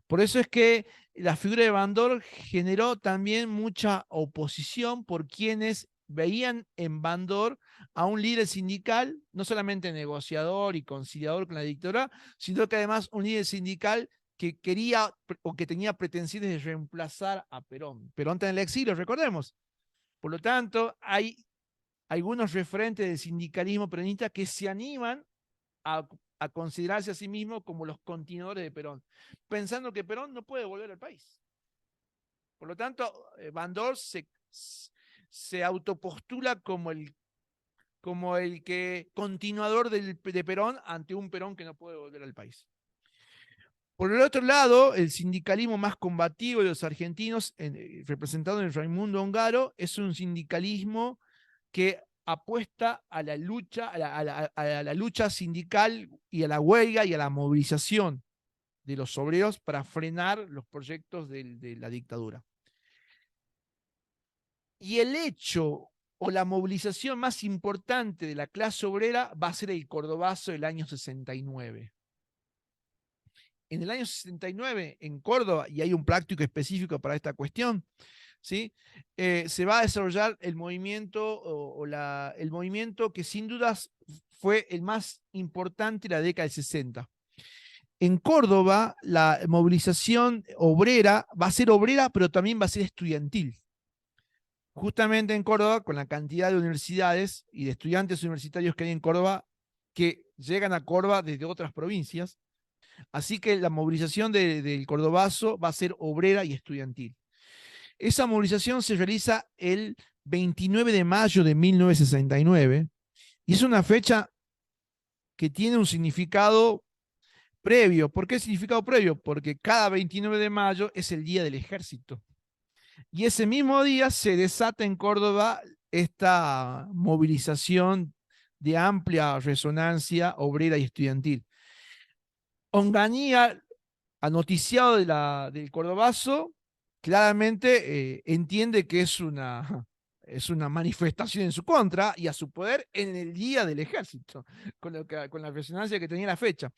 Por eso es que la figura de Bandor generó también mucha oposición por quienes veían en Bandor a un líder sindical, no solamente negociador y conciliador con la dictadura, sino que además un líder sindical que quería o que tenía pretensiones de reemplazar a Perón. Perón está en el exilio, recordemos. Por lo tanto, hay algunos referentes del sindicalismo peronista que se animan a, a considerarse a sí mismos como los continuadores de Perón, pensando que Perón no puede volver al país. Por lo tanto, Bandor se autopostula como el que continuador de Perón ante un Perón que no puede volver al país. Por el otro lado, el sindicalismo más combativo de los argentinos, representado en Raimundo Ongaro, es un sindicalismo que apuesta a la lucha, a la lucha sindical y a la huelga y a la movilización de los obreros para frenar los proyectos de la dictadura. Y el hecho o la movilización más importante de la clase obrera va a ser el Cordobazo del año 69. En el año 69, en Córdoba, y hay un práctico específico para esta cuestión, ¿sí? Se va a desarrollar el movimiento, el movimiento que sin dudas fue el más importante en la década del 60. En Córdoba, la movilización obrera va a ser obrera, pero también va a ser estudiantil. Justamente en Córdoba, con la cantidad de universidades y de estudiantes universitarios que hay en Córdoba, que llegan a Córdoba desde otras provincias. Así que la movilización del Cordobazo va a ser obrera y estudiantil. Esa movilización se realiza el 29 de mayo de 1969 y es una fecha que tiene un significado previo. ¿Por qué significado previo? Porque cada 29 de mayo es el Día del Ejército. Y ese mismo día se desata en Córdoba esta movilización de amplia resonancia obrera y estudiantil. Onganía, anoticiado del Cordobazo, claramente entiende que es una manifestación en su contra y a su poder en el Día del Ejército, con la resonancia que tenía la fecha.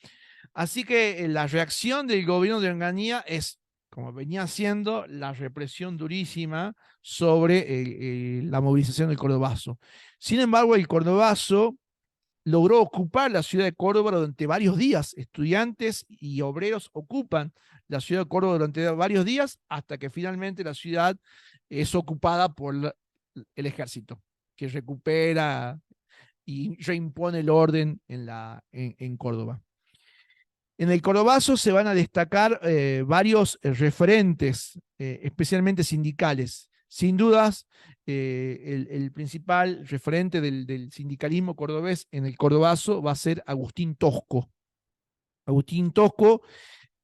Así que la reacción del gobierno de Onganía es, como venía siendo, la represión durísima sobre la movilización del Cordobazo. Sin embargo, el Cordobazo logró ocupar la ciudad de Córdoba durante varios días. Estudiantes y obreros ocupan la ciudad de Córdoba durante varios días hasta que finalmente la ciudad es ocupada por el ejército, que recupera y reimpone el orden en Córdoba. En el Cordobazo se van a destacar varios referentes, especialmente sindicales. Sin dudas, el principal referente del sindicalismo cordobés en el Cordobazo va a ser Agustín Tosco. Agustín Tosco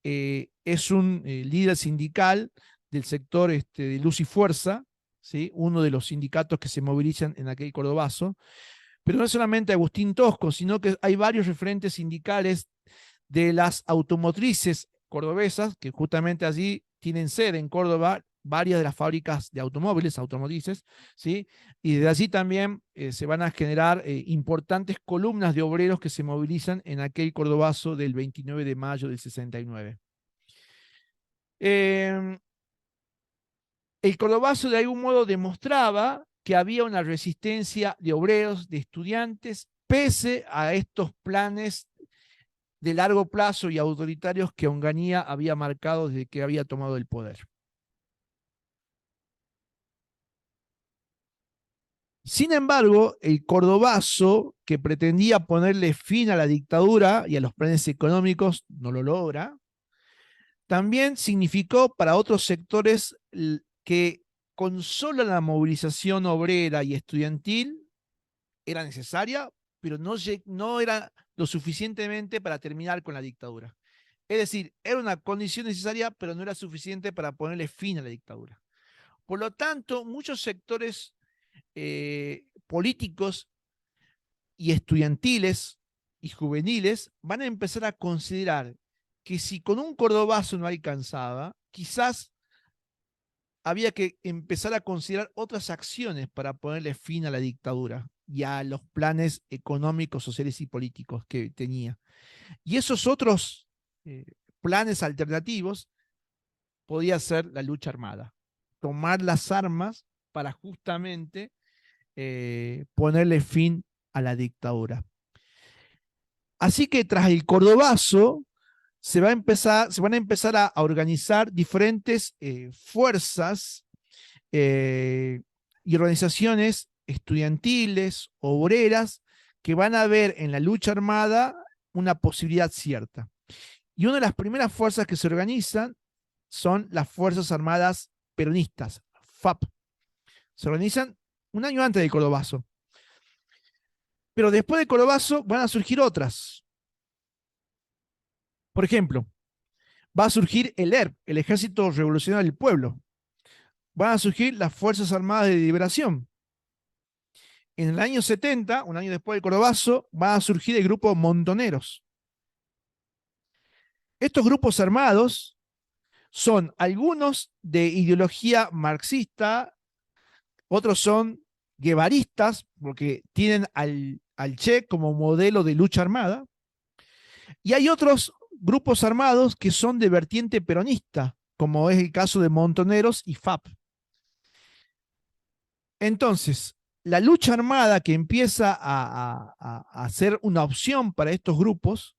es un líder sindical del sector de Luz y Fuerza, ¿sí? Uno de los sindicatos que se movilizan en aquel Cordobazo. Pero no es solamente Agustín Tosco, sino que hay varios referentes sindicales de las automotrices cordobesas, que justamente allí tienen sede en Córdoba varias de las fábricas de automóviles, automotrices, ¿sí? Y de allí también se van a generar importantes columnas de obreros que se movilizan en aquel Cordobazo del 29 de mayo del 69. El Cordobazo de algún modo demostraba que había una resistencia de obreros, de estudiantes, pese a estos planes de largo plazo y autoritarios que Onganía había marcado desde que había tomado el poder. Sin embargo, el Cordobazo, que pretendía ponerle fin a la dictadura y a los planes económicos, no lo logra. También significó para otros sectores que con solo la movilización obrera y estudiantil era necesaria, pero no era lo suficientemente para terminar con la dictadura. Es decir, era una condición necesaria, pero no era suficiente para ponerle fin a la dictadura. Por lo tanto, muchos sectores políticos y estudiantiles y juveniles van a empezar a considerar que si con un cordobazo no alcanzaba, quizás había que empezar a considerar otras acciones para ponerle fin a la dictadura y a los planes económicos, sociales y políticos que tenía. Y esos otros planes alternativos podía ser la lucha armada. Tomar las armas para justamente ponerle fin a la dictadura. Así que tras el Cordobazo se van a empezar a organizar diferentes fuerzas y organizaciones estudiantiles, obreras, que van a ver en la lucha armada una posibilidad cierta. Y una de las primeras fuerzas que se organizan son las Fuerzas Armadas Peronistas, FAP. Se organizan un año antes del Cordobazo. Pero después del Cordobazo van a surgir otras. Por ejemplo, va a surgir el ERP, el Ejército Revolucionario del Pueblo. Van a surgir las Fuerzas Armadas de Liberación. En el año 70, un año después del Cordobazo, va a surgir el grupo Montoneros. Estos grupos armados son algunos de ideología marxista, otros son guevaristas, porque tienen al Che como modelo de lucha armada, y hay otros grupos armados que son de vertiente peronista, como es el caso de Montoneros y FAP. Entonces, la lucha armada que empieza a ser una opción para estos grupos,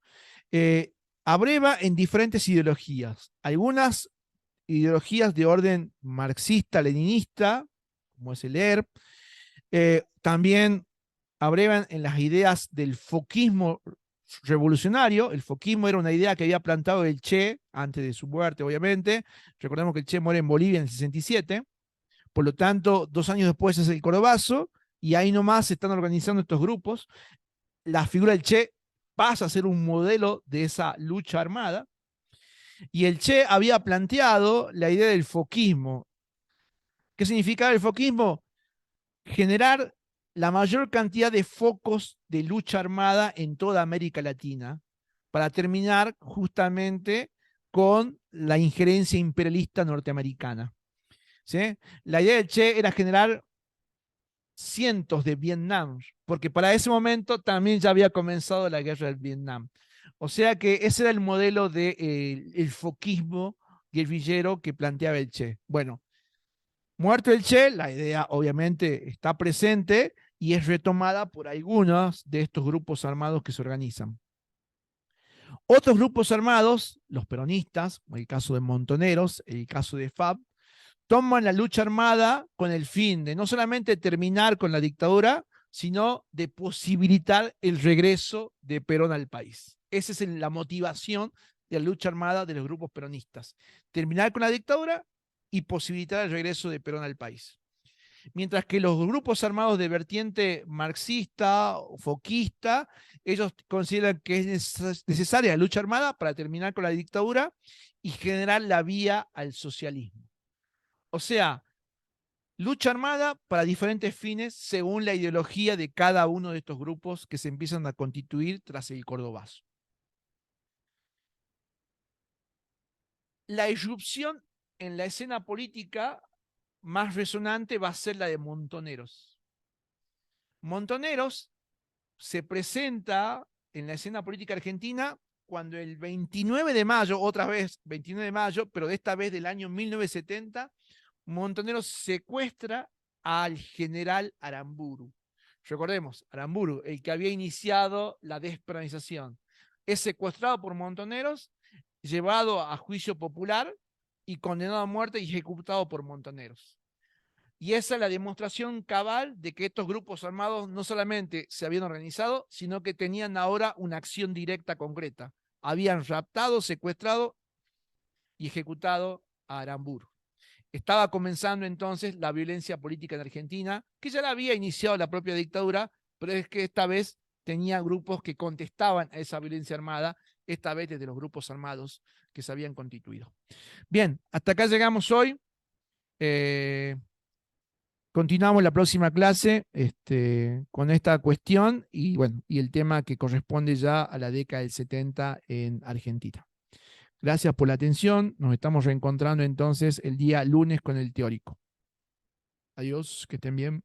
abreva en diferentes ideologías. Algunas ideologías de orden marxista-leninista, como es el ERP, también abrevan en las ideas del foquismo revolucionario. El foquismo era una idea que había plantado el Che antes de su muerte, obviamente. Recordemos que el Che muere en Bolivia en el 67. Por lo tanto, 2 años después es el Cordobazo, y ahí nomás se están organizando estos grupos. La figura del Che pasa a ser un modelo de esa lucha armada. Y el Che había planteado la idea del foquismo. ¿Qué significaba el foquismo? Generar la mayor cantidad de focos de lucha armada en toda América Latina para terminar justamente con la injerencia imperialista norteamericana. ¿Sí? La idea del Che era generar cientos de Vietnam, porque para ese momento también ya había comenzado la guerra del Vietnam. O sea que ese era el modelo del foquismo guerrillero que planteaba el Che. Bueno, muerto el Che, la idea obviamente está presente y es retomada por algunos de estos grupos armados que se organizan. Otros grupos armados, los peronistas, el caso de Montoneros, el caso de FAB, toman la lucha armada con el fin de no solamente terminar con la dictadura, sino de posibilitar el regreso de Perón al país. Esa es la motivación de la lucha armada de los grupos peronistas. Terminar con la dictadura y posibilitar el regreso de Perón al país. Mientras que los grupos armados de vertiente marxista o foquista, ellos consideran que es necesaria la lucha armada para terminar con la dictadura y generar la vía al socialismo. O sea, lucha armada para diferentes fines según la ideología de cada uno de estos grupos que se empiezan a constituir tras el Cordobazo. La irrupción en la escena política más resonante va a ser la de Montoneros. Montoneros se presenta en la escena política argentina cuando el 29 de mayo, otra vez 29 de mayo, pero de esta vez del año 1970, Montoneros secuestra al general Aramburu. Recordemos, Aramburu, el que había iniciado la despenalización, es secuestrado por Montoneros, llevado a juicio popular y condenado a muerte y ejecutado por Montoneros. Y esa es la demostración cabal de que estos grupos armados no solamente se habían organizado, sino que tenían ahora una acción directa concreta. Habían raptado, secuestrado y ejecutado a Aramburu. Estaba comenzando entonces la violencia política en Argentina, que ya la había iniciado la propia dictadura, pero es que esta vez tenía grupos que contestaban a esa violencia armada, esta vez desde los grupos armados que se habían constituido. Bien, hasta acá llegamos hoy. Continuamos la próxima clase con esta cuestión y, bueno, y el tema que corresponde ya a la década del 70 en Argentina. Gracias por la atención. Nos estamos reencontrando entonces el día lunes con el teórico. Adiós, que estén bien.